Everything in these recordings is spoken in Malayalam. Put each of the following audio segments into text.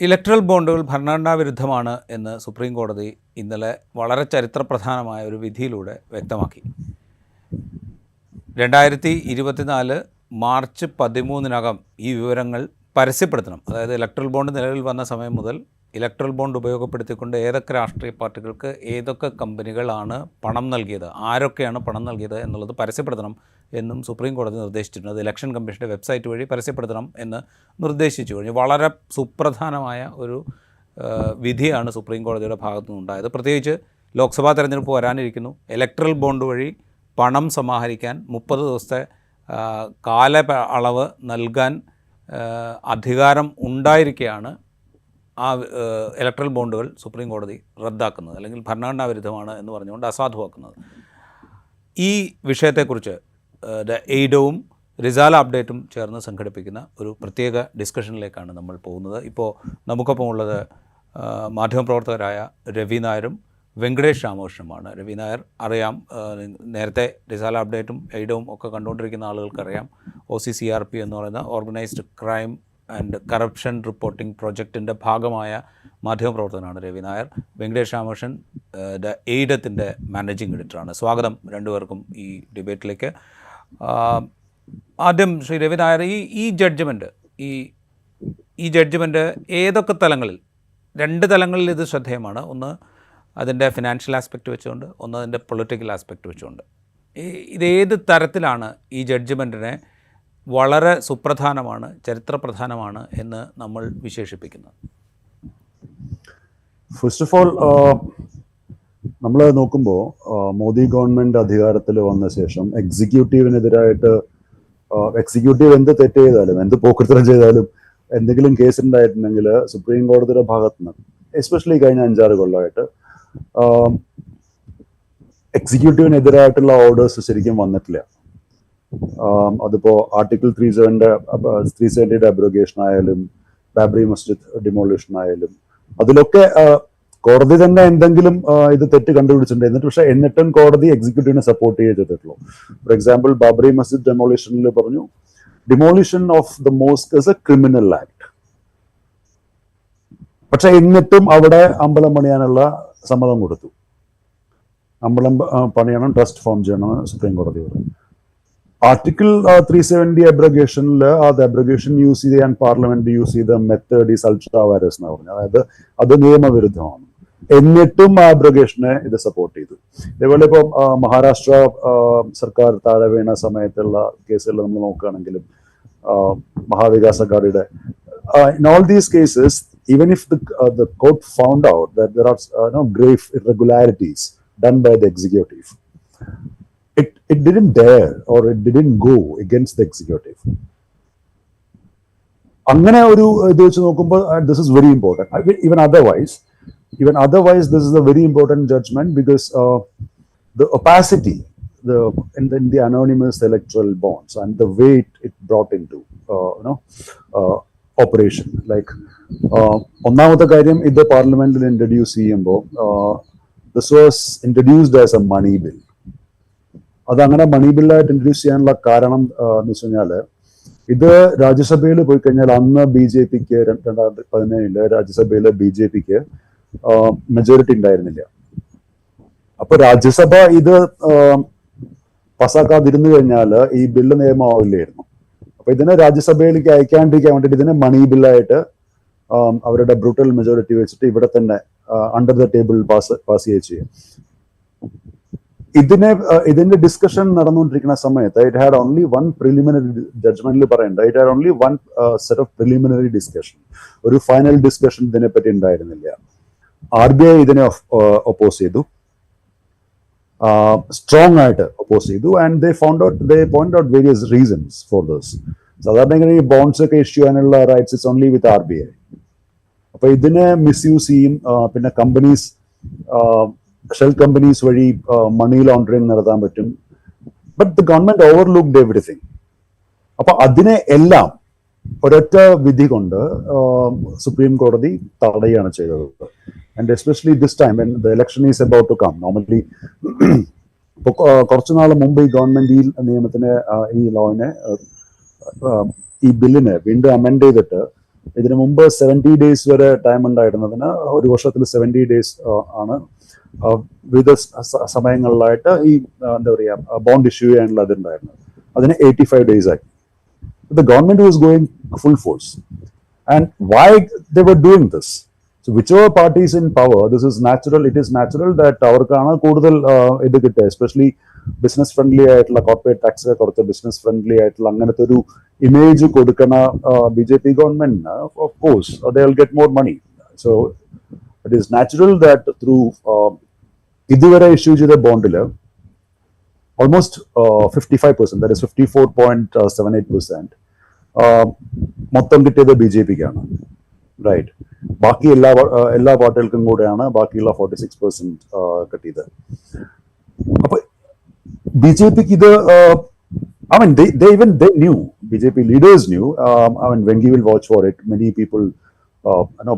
ഇലക്ട്രൽ ബോണ്ടുകൾ ഭരണഘടനാ വിരുദ്ധമാണ് എന്ന് സുപ്രീം കോടതി ഇന്നലെ വളരെ ചരിത്രപ്രധാനമായ ഒരു വിധിയിലൂടെ വ്യക്തമാക്കി. 2024 മാർച്ച് 13 ഈ വിവരങ്ങൾ പരസ്യപ്പെടുത്തണം. അതായത് ഇലക്ട്രൽ ബോണ്ട് നിലവിൽ വന്ന സമയം മുതൽ ഇലക്ട്രൽ ബോണ്ട് ഉപയോഗപ്പെടുത്തിക്കൊണ്ട് ഏതൊക്കെ രാഷ്ട്രീയ പാർട്ടികൾക്ക് ഏതൊക്കെ കമ്പനികളാണ് പണം നൽകിയത്, ആരൊക്കെയാണ് പണം നൽകിയത് എന്നുള്ളത് പരസ്യപ്പെടുത്തണം എന്നും സുപ്രീം കോടതി നിർദ്ദേശിച്ചിട്ടുണ്ട്. അത് ഇലക്ഷൻ കമ്മീഷൻ്റെ വെബ്സൈറ്റ് വഴി പരസ്യപ്പെടുത്തണം എന്ന് നിർദ്ദേശിച്ചു കഴിഞ്ഞു. വളരെ സുപ്രധാനമായ ഒരു വിധിയാണ് സുപ്രീം കോടതിയുടെ ഭാഗത്തു നിന്നുണ്ടായത്. പ്രത്യേകിച്ച് ലോക്സഭാ തെരഞ്ഞെടുപ്പ് വരാനിരിക്കുന്നു. ഇലക്ട്രൽ ബോണ്ട് വഴി പണം സമാഹരിക്കാൻ 30 ദിവസത്തെ കാലയളവ് നൽകാൻ അധികാരം ഉണ്ടായിരിക്കെയാണ് ആ ഇലക്ട്രൽ ബോണ്ടുകൾ സുപ്രീം കോടതി റദ്ദാക്കുന്നത്, അല്ലെങ്കിൽ ഭരണഘടനാ വിരുദ്ധമാണ് എന്ന് പറഞ്ഞുകൊണ്ട് അസാധുവാക്കുന്നത്. ഈ വിഷയത്തെക്കുറിച്ച് എയ്ഡവും റിസാല അപ്ഡേറ്റും ചേർന്ന് സംഘടിപ്പിക്കുന്ന ഒരു പ്രത്യേക ഡിസ്കഷനിലേക്കാണ് നമ്മൾ പോകുന്നത്. ഇപ്പോൾ നമുക്കൊപ്പം ഉള്ളത് മാധ്യമപ്രവർത്തകരായ രവി നായരും വെങ്കടേഷ് രാമകൃഷ്ണനുമാണ്. രവി നായർ അറിയാം, നേരത്തെ റിസാല അപ്ഡേറ്റും എയ്ഡവും ഒക്കെ കണ്ടുകൊണ്ടിരിക്കുന്ന ആളുകൾക്കറിയാം. OCCRP എന്ന് പറയുന്ന organised crime and corruption reporting പ്രോജക്റ്റിൻ്റെ ഭാഗമായ മാധ്യമപ്രവർത്തകനാണ് രവി നായർ. വെങ്കടേഷ് രാമകൃഷ്ണൻ എയ്ഡത്തിൻ്റെ മാനേജിംഗ് എഡിറ്ററാണ്. സ്വാഗതം രണ്ടുപേർക്കും ഈ ഡിബേറ്റിലേക്ക്. ആദ്യം ശ്രീ രവി നായർ, ഈ ജഡ്ജ്മെൻറ്റ് ഈ ജഡ്ജ്മെൻറ്റ് ഏതൊക്കെ തലങ്ങളിൽ, 2 തലങ്ങളിൽ ഇത് ശ്രദ്ധേയമാണ്. ഒന്ന് അതിൻ്റെ ഫിനാൻഷ്യൽ ആസ്പെക്റ്റ് വെച്ചുകൊണ്ട്, ഒന്ന് അതിൻ്റെ പൊളിറ്റിക്കൽ ആസ്പെക്റ്റ് വെച്ചുകൊണ്ട്. ഇതേത് തരത്തിലാണ് ഈ ജഡ്ജ്മെൻറ്റിനെ വളരെ സുപ്രധാനമാണ്, ചരിത്രപ്രധാനമാണ് എന്ന് നമ്മൾ വിശേഷിപ്പിക്കുന്നത്? ഫസ്റ്റ് ഓഫ് ഓൾ, നമ്മൾ നോക്കുമ്പോൾ മോദി ഗവൺമെൻറ് അധികാരത്തിൽ വന്ന ശേഷം എക്സിക്യൂട്ടീവിനെതിരായിട്ട് എക്സിക്യൂട്ടീവ് എന്ത് തെറ്റ് ചെയ്താലും, എന്ത് പോക്കൃത്തരം ചെയ്താലും, എന്തെങ്കിലും കേസ് ഉണ്ടായിട്ടുണ്ടെങ്കിൽ സുപ്രീം കോടതിയുടെ ഭാഗത്ത് നിന്ന്, എസ്പെഷ്യലി കഴിഞ്ഞ 5-6 കൊല്ലമായിട്ട് എക്സിക്യൂട്ടീവിനെതിരായിട്ടുള്ള ഓർഡേഴ്സ് ശരിക്കും വന്നിട്ടില്ല. അതിപ്പോൾ ആർട്ടിക്കിൾ 370 അബ്രോഗേഷൻ ആയാലും, ബാബറി മസ്ജിദ് ഡിമോളിഷൻ ആയാലും, അതിലൊക്കെ കോടതി തന്നെ എന്തെങ്കിലും ഇത് തെറ്റ് കണ്ടുപിടിച്ചിട്ടുണ്ട്. എന്നിട്ടും കോടതി എക്സിക്യൂട്ടീവിനെ സപ്പോർട്ട് ചെയ്തിട്ടുള്ളൂ. ഫോർ എക്സാമ്പിൾ, ബാബറി മസ്ജിദ് ഡെമോളിഷനിൽ പറഞ്ഞു, demolition of the mosque is A criminal act. പക്ഷെ എന്നിട്ടും അവിടെ അമ്പലം പണിയാനുള്ള സമ്മതം കൊടുത്തു. അമ്പലം പണിയണം, ട്രസ്റ്റ് ഫോം ചെയ്യണം സുപ്രീം കോടതി പറഞ്ഞു. ആർട്ടിക്കിൾ 370 അബ്രോഗേഷനിൽ അത് അബ്രോഗേഷൻ യൂസ് ചെയ്യാൻ പാർലമെന്റ് യൂസ് ചെയ്ത മെത്തേഡ് ഈസ് അൾട്രാ വൈറസ് എന്ന് പറഞ്ഞു. അതായത് അത് നിയമവിരുദ്ധമാണ്. എന്നിട്ടും ആ അബ്രോഗേഷനെ ഇത് സപ്പോർട്ട് ചെയ്തു. ഇതേപോലെ ഇപ്പോൾ മഹാരാഷ്ട്ര സർക്കാർ താഴെ വീണ സമയത്തുള്ള കേസുകൾ നമ്മൾ നോക്കുകയാണെങ്കിലും, Maha Vikas അഘാഡിയുടെ, in all these cases, even if the court found out that there are grave irregularities done by the executive, it didn't dare or it didn't go against the executive. അങ്ങനെ ഒരു ഇത് വെച്ച് നോക്കുമ്പോൾ this is very important. Even otherwise this is a very important judgment because the opacity in the anonymous electoral bonds and the way it brought into operation. Like ഒന്നാമത്തെ കാര്യം, ഇത് പാർലമെന്റിൽ ഇൻട്രൊഡ്യൂസ് ചെയ്യുമ്പോൾ this was introduced as a money bill. അതങ്ങനെ മണി ബില്ലായിട്ട് ഇൻട്രൊഡ്യൂസ് ചെയ്യാനുള്ള കാരണം എന്ന് വെച്ച് കഴിഞ്ഞാൽ, ഇത് രാജ്യസഭയിൽ പോയി കഴിഞ്ഞാൽ അന്ന് BJPക്ക് 2017 രാജ്യസഭയിൽ BJPക്ക് മെജോറിറ്റി ഉണ്ടായിരുന്നില്ല. അപ്പൊ രാജ്യസഭ ഇത് പാസ്സാക്കാതിരുന്നു കഴിഞ്ഞാൽ ഈ ബില്ല് നിയമമാവില്ലായിരുന്നു. അപ്പൊ ഇതിനെ രാജ്യസഭയിലേക്ക് അയക്കാണ്ടിരിക്കാൻ വേണ്ടിയിട്ട് ഇതിനെ മണി ബില്ലായിട്ട് അവരുടെ ബ്രൂട്ടൽ മെജോറിറ്റി വെച്ചിട്ട് ഇവിടെ തന്നെ അണ്ടർ ദ ടേബിൾ പാസ് ചെയ്യുക ചെയ്യും. ഇതിന്റെ ഡിസ്കഷൻ നടന്നുകൊണ്ടിരിക്കുന്ന സമയത്ത് it had only one preliminary ജഡ്ജ്മെന്റിൽ പറയേണ്ട, it had only one set of preliminary discussion. ഒരു ഫൈനൽ ഡിസ്കഷൻ ഇതിനെപ്പറ്റി ഉണ്ടായിരുന്നില്ല. RBI ഇതിനെ ഒപ്പോസ് ചെയ്തു, സ്ട്രോങ് ആയിട്ട് ഒപ്പോസ് ചെയ്തു. And they pointed out various reasons for this. സാധാരണ ഇങ്ങനെ ഈ ബോണ്ട്സ് ഒക്കെ ഇഷ്യൂ ചെയ്യാനുള്ള rights it's only with RBI. അപ്പൊ ഇതിനെ മിസ്യൂസ് ചെയ്യും. പിന്നെ കമ്പനീസ്, ഷെൽ കമ്പനീസ് വഴി മണി ലോണ്ടറിങ് നടത്താൻ പറ്റും. But the government overlooked everything. അപ്പൊ അതിനെ എല്ലാം ഒരൊറ്റ വിധി കൊണ്ട് സുപ്രീം കോടതി തടയുകയാണ് ചെയ്തത്. And especially this time when the election is about to come. Normally ഇപ്പോൾ കുറച്ചു നാൾ മുമ്പ് ഈ ഗവൺമെന്റ് ഈ നിയമത്തിനെ, ഈ ലോവിനെ, ഈ ബില്ലിനെ വീണ്ടും അമെൻഡ് ചെയ്തിട്ട് ഇതിനു മുമ്പ് 70 days വരെ ടൈം ഉണ്ടായിരുന്നതിന് ഒരു വർഷത്തിൽ 70 days ആണ് വിവിധ സമയങ്ങളിലായിട്ട് ഈ എന്താ പറയുക ബോണ്ട് ഇഷ്യൂ ചെയ്യാനുള്ള അതുണ്ടായിരുന്നത്. അതിന് 85 days ആയി. The government was going full force. And why they were doing this? So whichever party is in power, this is natural. It is natural that അവർക്കാണ് കൂടുതൽ ഇത് കിട്ടുക, എസ്പെഷ്യലി ബിസിനസ് ഫ്രണ്ട്ലി ആയിട്ടുള്ള കോർപ്പറേറ്റ് ടാക്സ് കുറച്ച് ബിസിനസ് ഫ്രണ്ട്ലി ആയിട്ടുള്ള അങ്ങനത്തെ ഒരു ഇമേജ് കൊടുക്കുന്ന BJP ഗവൺമെന്റിന് of course they will get more money. So it is natural that through ഇതുവരെ ഇഷ്യൂ ചെയ്ത ബോണ്ടിൽ almost 55%, that is 54.78%, മൊത്തം കിട്ടിയത് BJPക്കാണ്, റൈറ്റ്. ബാക്കി എല്ലാ പാർട്ടികൾക്കും കൂടെയാണ് ബാക്കിയുള്ള 46% കിട്ടിയത്. അപ്പൊ BJPക്ക് ഇത് I mean they knew, BJP leaders knew. I mean Vengi will vouch for it. Many people,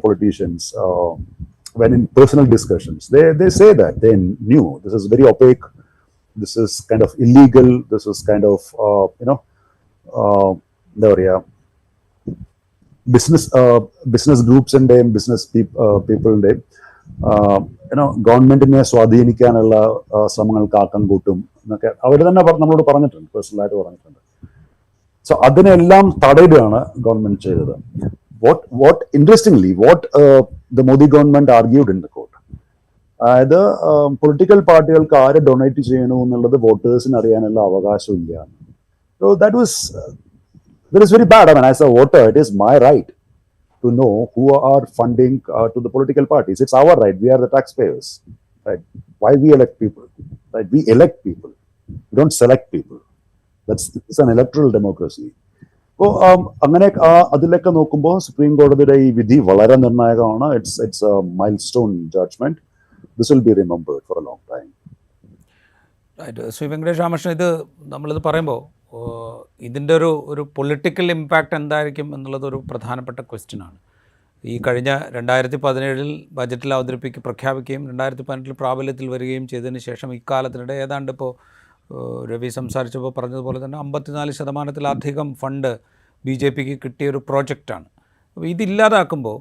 politicians, when in personal discussions, they say that they knew this is very opaque, this is kind of illegal, this is kind of എന്താ പറയുക ബിസിനസ് ഗ്രൂപ്പ്സിന്റെയും ബിസിനസ് പീപ്പിളിന്റെയും ഗവൺമെന്റിനെ സ്വാധീനിക്കാനുള്ള ശ്രമങ്ങൾക്ക് ആക്കം കൂട്ടും എന്നൊക്കെ അവർ തന്നെ നമ്മളോട് പറഞ്ഞിട്ടുണ്ട്, പേഴ്സണലായിട്ട് പറഞ്ഞിട്ടുണ്ട്. സോ അതിനെല്ലാം തടയിടുകയാണ് ഗവൺമെന്റ് ചെയ്തത്. what interestingly the Modi government argued in the court, അതായത് പൊളിറ്റിക്കൽ പാർട്ടികൾക്ക് ആരെ ഡൊണേറ്റ് ചെയ്യണു എന്നുള്ളത് വോട്ടേഴ്സിന് അറിയാനുള്ള അവകാശമില്ല. So that is very bad. I mean, as a voter, it is my right to know who are funding to the political parties. It's our right. We are the taxpayers, right? Why we elect people, right? We elect people. We don't select people. It's an electoral democracy. അപ്പോൾ അങ്ങനെ അതിലൊക്കെ നോക്കുമ്പോൾ സുപ്രീം കോടതിയുടെ ഈ വിധി വളരെ നിർണായകമാണ്. It's a milestone judgement. This will be remembered for a long time. Shri Venkatesh Ramakrishnan, ഇത് നമ്മളിത് പറയുമ്പോൾ ഇതിൻ്റെ ഒരു പൊളിറ്റിക്കൽ ഇമ്പാക്റ്റ് എന്തായിരിക്കും എന്നുള്ളതൊരു പ്രധാനപ്പെട്ട ക്വസ്റ്റ്യനാണ്. ഈ കഴിഞ്ഞ 2017 ബജറ്റിൽ പ്രഖ്യാപിക്കുകയും 2018 പ്രാബല്യത്തിൽ വരികയും ചെയ്തതിന് ശേഷം ഇക്കാലത്തിനിടെ ഏതാണ്ട് ഇപ്പോൾ രവി സംസാരിച്ചപ്പോൾ പറഞ്ഞതുപോലെ തന്നെ 54%-ലധികം ഫണ്ട് BJPക്ക് കിട്ടിയൊരു പ്രോജക്റ്റാണ്. അപ്പോൾ ഇതില്ലാതാക്കുമ്പോൾ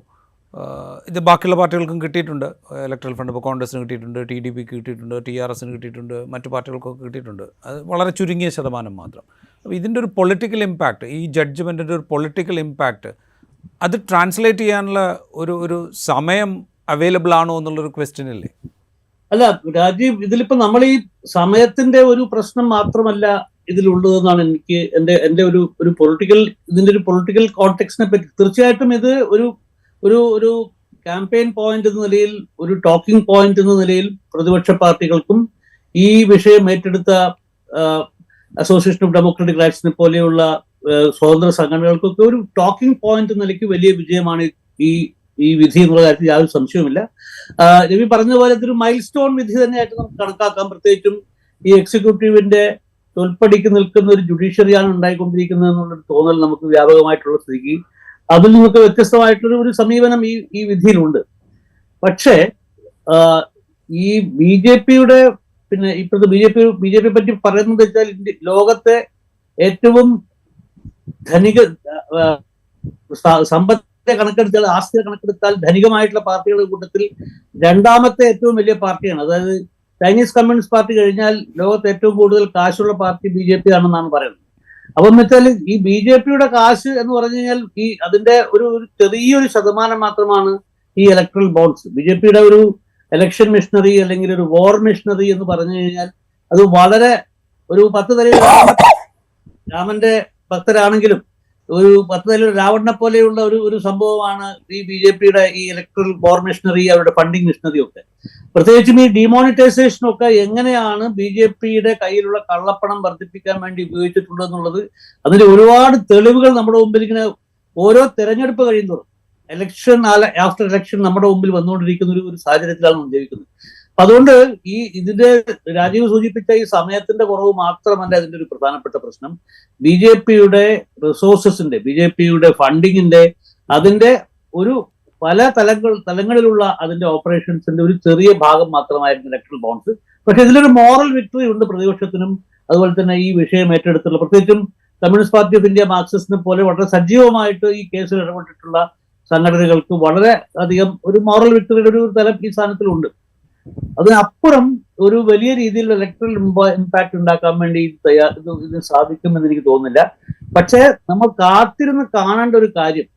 ഇത് ബാക്കിയുള്ള പാർട്ടികൾക്കും കിട്ടിയിട്ടുണ്ട്. ഇലക്ട്രൽ ഫണ്ട് ഇപ്പോൾ കോൺഗ്രസിന് കിട്ടിയിട്ടുണ്ട്, TDPക്ക് കിട്ടിയിട്ടുണ്ട്, TRSന് കിട്ടിയിട്ടുണ്ട്, മറ്റു പാർട്ടികൾക്കൊക്കെ കിട്ടിയിട്ടുണ്ട്. അത് വളരെ ചുരുങ്ങിയ ശതമാനം മാത്രം. അപ്പോൾ ഇതിൻ്റെ ഒരു പൊളിറ്റിക്കൽ ഇമ്പാക്റ്റ്, ഈ ജഡ്ജ്മെൻറ്റിൻ്റെ ഒരു പൊളിറ്റിക്കൽ ഇമ്പാക്റ്റ്, അത് ട്രാൻസ്ലേറ്റ് ചെയ്യാനുള്ള ഒരു സമയം അവൈലബിൾ ആണോ എന്നുള്ളൊരു ക്വസ്റ്റ്യൻ ഇല്ലേ? അല്ല രാജീവ്, ഇതിലിപ്പോൾ നമ്മൾ ഈ സമയത്തിന്റെ ഒരു പ്രശ്നം മാത്രമല്ല ഇതിലുള്ളതെന്നാണ് എനിക്ക് എൻ്റെ ഒരു പൊളിറ്റിക്കൽ, ഇതിൻ്റെ ഒരു പൊളിറ്റിക്കൽ കോണ്ടെക്സ്റ്റിനെ പറ്റി തീർച്ചയായിട്ടും ഇത് ഒരു ക്യാമ്പയിൻ പോയിന്റ് എന്ന നിലയിൽ, ഒരു ടോക്കിംഗ് പോയിന്റ് എന്ന നിലയിൽ പ്രതിപക്ഷ പാർട്ടികൾക്കും ഈ വിഷയം ഏറ്റെടുത്ത അസോസിയേഷൻ ഓഫ് ഡെമോക്രാറ്റിക് റൈറ്റ്സിനെ പോലെയുള്ള സ്വതന്ത്ര സംഘടനകൾക്കൊക്കെ ഒരു ടോക്കിംഗ് പോയിന്റ് എന്ന നിലയ്ക്ക് വലിയ വിജയമാണ് ഈ വിധി എന്നുള്ള കാര്യത്തിൽ യാതൊരു സംശയവുമില്ല. രവി പറഞ്ഞതുപോലെ ഇതൊരു മൈൽ സ്റ്റോൺ വിധി തന്നെയായിട്ട് നമുക്ക് കണക്കാക്കാം. പ്രത്യേകിച്ചും ഈ എക്സിക്യൂട്ടീവിന്റെ തോൽപ്പടിക്ക് നിൽക്കുന്ന ഒരു ജുഡീഷ്യറിയാണ് ഉണ്ടായിക്കൊണ്ടിരിക്കുന്നത് എന്നുള്ളൊരു തോന്നൽ നമുക്ക് വ്യാപകമായിട്ടുള്ള സ്ഥിതിക്ക് അതിൽ നിന്നൊക്കെ വ്യത്യസ്തമായിട്ടുള്ള ഒരു സമീപനം ഈ വിധിയിലുണ്ട്. പക്ഷേ ഈ BJPയുടെ പിന്നെ ഇപ്പോഴത്തെ BJP പറ്റി പറയുന്നത് വെച്ചാൽ ലോകത്തെ ഏറ്റവും ധനിക സമ്പത്തെ കണക്കെടുത്താൽ, ആസ്തിയെ കണക്കെടുത്താൽ ധനികമായിട്ടുള്ള പാർട്ടികളുടെ കൂട്ടത്തിൽ രണ്ടാമത്തെ ഏറ്റവും വലിയ പാർട്ടിയാണ്. അതായത് ചൈനീസ് കമ്മ്യൂണിസ്റ്റ് പാർട്ടി കഴിഞ്ഞാൽ ലോകത്ത് ഏറ്റവും കൂടുതൽ കാശുള്ള പാർട്ടി BJP ആണെന്നാണ് പറയുന്നത്. അപ്പൊ എന്ന് വെച്ചാൽ ഈ BJPയുടെ കാശ് എന്ന് പറഞ്ഞു കഴിഞ്ഞാൽ അതിന്റെ ഒരു ചെറിയൊരു ശതമാനം മാത്രമാണ് ഈ ഇലക്ട്രൽ ബോണ്ട്സ്. BJPയുടെ ഒരു ഇലക്ഷൻ മിഷണറി അല്ലെങ്കിൽ ഒരു വാർ മിഷണറി എന്ന് പറഞ്ഞു കഴിഞ്ഞാൽ അത് വളരെ ഒരു 10 തലയിൽ രാമന്റെ ഭക്തരാണെങ്കിലും ഒരു 10 തലയിൽ രാവണനെ പോലെയുള്ള ഒരു സംഭവമാണ് ഈ BJPയുടെ ഈ ഇലക്ട്രൽ വാർ മിഷണറി, അവരുടെ ഫണ്ടിങ് മിഷണറി ഒക്കെ. പ്രത്യേകിച്ചും ഈ ഡിമോണിറ്റൈസേഷൻ ഒക്കെ എങ്ങനെയാണ് BJPയുടെ കയ്യിലുള്ള കള്ളപ്പണം വർദ്ധിപ്പിക്കാൻ വേണ്ടി ഉപയോഗിച്ചിട്ടുണ്ടെന്നുള്ളത് അതിന്റെ ഒരുപാട് തെളിവുകൾ നമ്മുടെ മുമ്പിൽ ഇങ്ങനെ ഓരോ തെരഞ്ഞെടുപ്പ് കഴിയുന്നതും ഇലക്ഷൻ ആഫ്റ്റർ ഇലക്ഷൻ നമ്മുടെ മുമ്പിൽ വന്നുകൊണ്ടിരിക്കുന്ന ഒരു സാഹചര്യത്തിലാണ് നമ്മൾ ജീവിക്കുന്നത്. അതുകൊണ്ട് ഇതിന്റെ രാജീവ് സൂചിപ്പിച്ച ഈ സമയത്തിന്റെ കുറവ് മാത്രമല്ല ഇതിന്റെ ഒരു പ്രധാനപ്പെട്ട പ്രശ്നം. BJPയുടെ റിസോഴ്സസിന്റെ, BJPയുടെ ഫണ്ടിങ്ങിന്റെ, അതിന്റെ ഒരു പല തലങ്ങളിലുള്ള അതിന്റെ ഓപ്പറേഷൻസിന്റെ ഒരു ചെറിയ ഭാഗം മാത്രമായിരുന്നു ഇലക്ട്രൽ ബോണ്ട്സ്. പക്ഷെ ഇതിലൊരു മോറൽ വിക്ടറി ഉണ്ട് പ്രതിപക്ഷത്തിനും. അതുപോലെ തന്നെ ഈ വിഷയം ഏറ്റെടുത്തുള്ള, പ്രത്യേകിച്ചും കമ്മ്യൂണിസ്റ്റ് പാർട്ടി ഓഫ് ഇന്ത്യ, മാർക്സിസ്റ്റിനെ പോലെ വളരെ സജീവമായിട്ട് ഈ കേസിൽ ഇടപെട്ടിട്ടുള്ള സംഘടനകൾക്ക് വളരെ അധികം ഒരു മോറൽ വിക്ടറിയുടെ ഒരു തലം ഈ സ്ഥാനത്തിലുണ്ട്. അതിനപ്പുറം ഒരു വലിയ രീതിയിൽ ഇലക്ട്രൽ ഇമ്പാക്ട് ഉണ്ടാക്കാൻ വേണ്ടി ഇത് സാധിക്കുമെന്ന് എനിക്ക് തോന്നുന്നില്ല. പക്ഷേ നമ്മൾ കാത്തിരുന്ന് കാണേണ്ട ഒരു കാര്യം,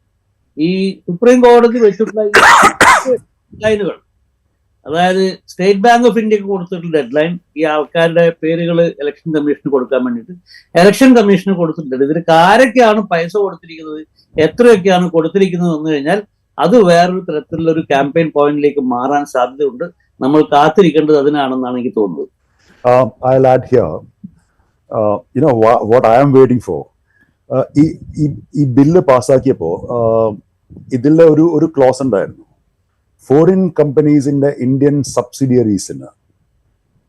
ഈ സുപ്രീം കോടതി വെച്ചിട്ടുള്ള ഡെഡ്ലൈനുകൾ, അതായത് സ്റ്റേറ്റ് ബാങ്ക് ഓഫ് ഇന്ത്യക്ക് കൊടുത്തിട്ടുള്ള ഡെഡ്ലൈൻ, ഈ ആൾക്കാരുടെ പേരുകൾ ഇലക്ഷൻ കമ്മീഷന് കൊടുക്കാൻ വേണ്ടിയിട്ട് ഇലക്ഷൻ കമ്മീഷന് കൊടുത്തിട്ടുണ്ട്. ഇതിന് ആരൊക്കെയാണ് പൈസ കൊടുത്തിരിക്കുന്നത്, എത്രയൊക്കെയാണ് കൊടുത്തിരിക്കുന്നത് എന്ന് കഴിഞ്ഞാൽ അത് വേറൊരു തരത്തിലുള്ള ഒരു ക്യാമ്പയിൻ പോയിന്റിലേക്ക് മാറാൻ സാധ്യതയുണ്ട്. നമ്മൾ കാത്തിരിക്കേണ്ടത് അതിനാണെന്നാണ് എനിക്ക് തോന്നുന്നത്. I'll add here, what I am waiting for. ഈ ബില്ല് പാസ്സാക്കിയപ്പോൾ ഇതിൽ ഒരു ക്ലോസ് ഉണ്ടായിരുന്നു, ഫോറിൻ കമ്പനീസിന്റെ ഇന്ത്യൻ സബ്സിഡിയറീസിന്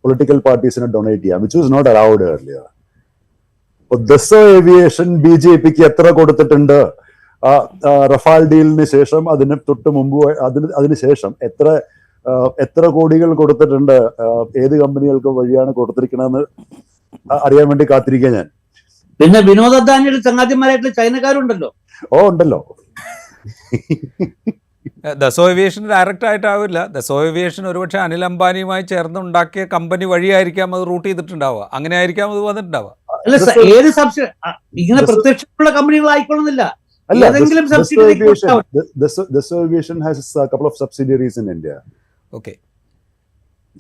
പൊളിറ്റിക്കൽ പാർട്ടീസിന് ഡൊണേറ്റ് ചെയ്യാം, which was not allowed earlier. Dassault Aviation BJPക്ക് എത്ര കൊടുത്തിട്ടുണ്ട്, റഫാൽ ഡീലിന് ശേഷം, അതിന് തൊട്ട് മുമ്പ്, അതിന് ശേഷം എത്ര കോടികൾ കൊടുത്തിട്ടുണ്ട്, ഏത് കമ്പനികൾക്ക് വഴിയാണ് കൊടുത്തിരിക്കണമെന്ന് അറിയാൻ വേണ്ടി കാത്തിരിക്കുക ഞാൻ. പിന്നെ വിനോദ് അദ്വാനിയുടെ ചങ്ങാതിമാരായിട്ടുള്ള ചൈനക്കാരുണ്ടല്ലോ. ഉണ്ടല്ലോ. ദസോ ഏവിയേഷൻ ഡയറക്റ്റ് ആയിട്ടാവില്ല. ദസോ ഏവിയേഷൻ ഒരുപക്ഷെ അനിൽ അംബാനിയുമായി ചേർന്ന് ഉണ്ടാക്കിയ കമ്പനി വഴിയായിരിക്കാം അത് റൂട്ട് ചെയ്തിട്ടുണ്ടാവുക, അങ്ങനെ ആയിരിക്കാം അത് വന്നിട്ടുണ്ടാവുക. അല്ല, ഏത് സബ്സിഡി ഇങ്ങനെ പ്രത്യക്ഷമുള്ള കമ്പനികൾ ആയിക്കൊള്ളുന്നില്ല. Dasa Aviation has a couple of subsidiaries in India. Okay.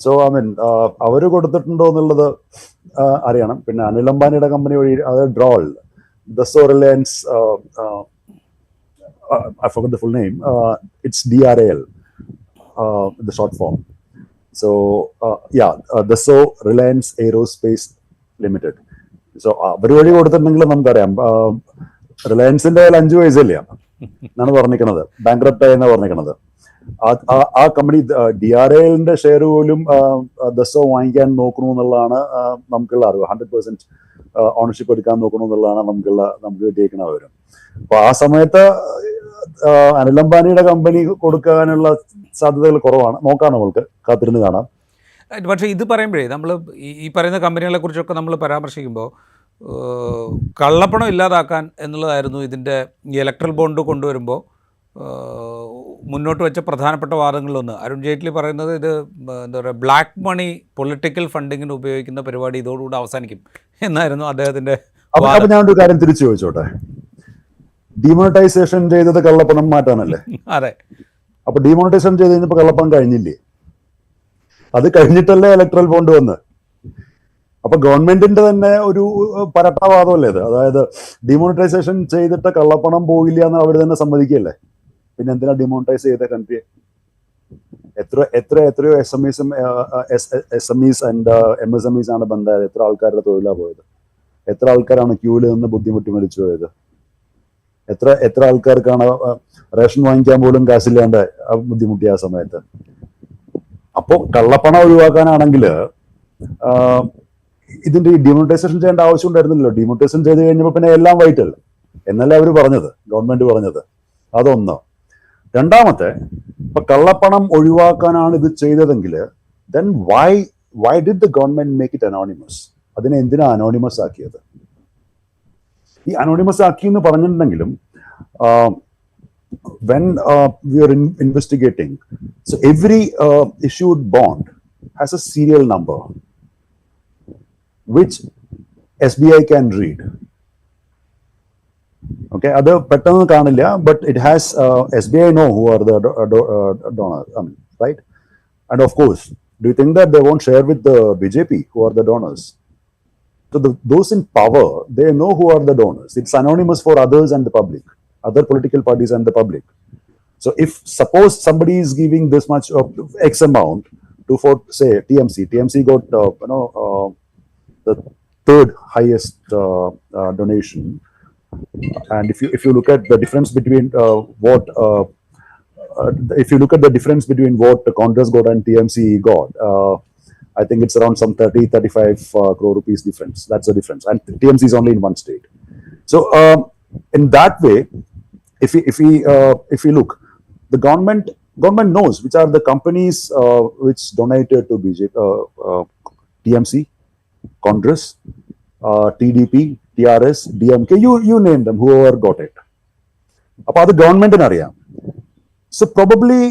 So I mean, അവര് കൊടുത്തിട്ടുണ്ടോ എന്നുള്ളത് അറിയണം. പിന്നെ അനിൽ അംബാനിയുടെ കമ്പനി വഴി, അത് ഡ്രോൾ, Dassault Reliance, I forgot the full name. It's DRAL, the short form. So Dassault Reliance Aerospace Limited. So അവര് വഴി കൊടുത്തിട്ടുണ്ടെങ്കിൽ നമുക്കറിയാം. റിലയൻസിന്റെ 5 പൈസയില്ല എന്നാണ് പറഞ്ഞിരിക്കുന്നത്, ബാങ്ക്രപ്റ്റ് ആയെന്നാണ് പറഞ്ഞിരിക്കുന്നത്. ആ കമ്പനി DRAലിന്റെ ഷെയർ പോലും ദസോ വാങ്ങിക്കാൻ നോക്കണു എന്നുള്ളതാണ് നമുക്കുള്ള അറിവ്. 100% ഓണർഷിപ്പ് എടുക്കാൻ നോക്കണു എന്നുള്ളതാണ് നമുക്ക് കിട്ടിയേക്കുന്ന വിവരം. അപ്പൊ ആ സമയത്ത് അനിൽ അംബാനിയുടെ കമ്പനി കൊടുക്കാനുള്ള സാധ്യതകൾ കുറവാണ്. നോക്കാം, നമ്മൾക്ക് കാത്തിരുന്ന് കാണാം. പക്ഷേ ഇത് പറയുമ്പോഴേ നമ്മൾ ഈ പറയുന്ന കമ്പനികളെ കുറിച്ചൊക്കെ നമ്മൾ പരാമർശിക്കുമ്പോൾ കള്ളപ്പണം ഇല്ലാതാക്കാൻ എന്നുള്ളതായിരുന്നു ഇതിൻ്റെ ഇലക്ട്രൽ ബോണ്ട് കൊണ്ടുവരുമ്പോൾ മുന്നോട്ട് വെച്ച പ്രധാനപ്പെട്ട വാദങ്ങളിലൊന്ന്. അരുൺ ജെയ്റ്റ്ലി പറയുന്നത് ഇത് എന്താ പറയുക, ബ്ലാക്ക് മണി പൊളിറ്റിക്കൽ ഫണ്ടിങ്ങിന് ഉപയോഗിക്കുന്ന പരിപാടി ഇതോടുകൂടി അവസാനിക്കും എന്നായിരുന്നു അദ്ദേഹത്തിൻ്റെ. അപ്പോൾ ഞാൻ ഒരു കാര്യം തിരിച്ചു ചോദിച്ചോട്ടെ, ഡിമോണിറ്റൈസേഷൻ ചെയ്തത് കള്ളപ്പണം മാറ്റാനല്ലേ? അതെ. അപ്പൊ ഡിമോണിറ്റൈസേഷൻ ചെയ്ത് കഴിഞ്ഞപ്പോൾ കള്ളപ്പണം കഴിഞ്ഞില്ലേ? അത് കഴിഞ്ഞിട്ടല്ലേ ഇലക്ട്രൽ ബോണ്ട് വന്ന്. അപ്പൊ ഗവൺമെന്റിന്റെ തന്നെ ഒരു പരട്ടവാദമല്ലേ ഇത്? അതായത് ഡിമോണിറ്റൈസേഷൻ ചെയ്തിട്ട് കള്ളപ്പണം പോയില്ല എന്ന് അവർ തന്നെ സമ്മതിക്കല്ലേ? പിന്നെ എന്തിനാ ഡിമോണിറ്റൈസ് ചെയ്ത കൺട്രിയെ? എത്രയോ SMEs ആൻഡ് MSMEs ആണ് ബന്ധായത്. എത്ര ആൾക്കാരുടെ തൊഴിലാണ് പോയത്? എത്ര ആൾക്കാരാണ് ക്യൂവിൽ നിന്ന് ബുദ്ധിമുട്ടി മരിച്ചു പോയത്? എത്ര ആൾക്കാർക്കാണ് റേഷൻ വാങ്ങിക്കാൻ പോലും കാശില്ലാണ്ട് ബുദ്ധിമുട്ടിയ ആ സമയത്ത്? അപ്പോ കള്ളപ്പണം ഒഴിവാക്കാനാണെങ്കിൽ ഇതിന്റെ ഈ ഡിമോണിറ്റൈസേഷൻ ചെയ്യേണ്ട ആവശ്യം ഉണ്ടായിരുന്നില്ലല്ലോ. ഡിമോണിറ്റൈസേഷൻ ചെയ്ത് കഴിഞ്ഞപ്പോൾ പിന്നെ എല്ലാം വൈറ്റല്ലേ എന്നല്ലേ അവർ പറഞ്ഞത്, ഗവൺമെന്റ് പറഞ്ഞത്. അതൊന്ന്. രണ്ടാമത്തെ, ഇപ്പൊ കള്ളപ്പണം ഒഴിവാക്കാനാണ് ഇത് ചെയ്തതെങ്കിൽ then why did the government make it anonymous? അതിനെ എന്തിനാ അനോണിമസ് ആക്കിയത്? ഈ അനോണിമസ് ആക്കി എന്ന് പറഞ്ഞിട്ടുണ്ടെങ്കിലും when we are investigating, so every issued bond has a serial number which SBI can read. Okay, other പെട്ടെന്ന് കാണില്ല, but it has SBI know who are the donors, right? And of course, do you think that they won't share with the BJP who are the donors? So those in power, they know who are the donors. It's anonymous for others and the public, other political parties and the public. So if suppose somebody is giving this much of X amount for say TMC got the third highest donation, and if you look at the difference between what Congress got and TMC got, I think it's around some 30-35 crore rupees difference. That's the difference, and TMC is only in one state. So in that way, if we look, the government knows which are the companies which donated to BJP, TMC, Congress, TDP, TRS, DMK, you name them, whoever got it. അപ്പോൾ അത് ഗവൺമെന്റിന് അറിയാം. So probably,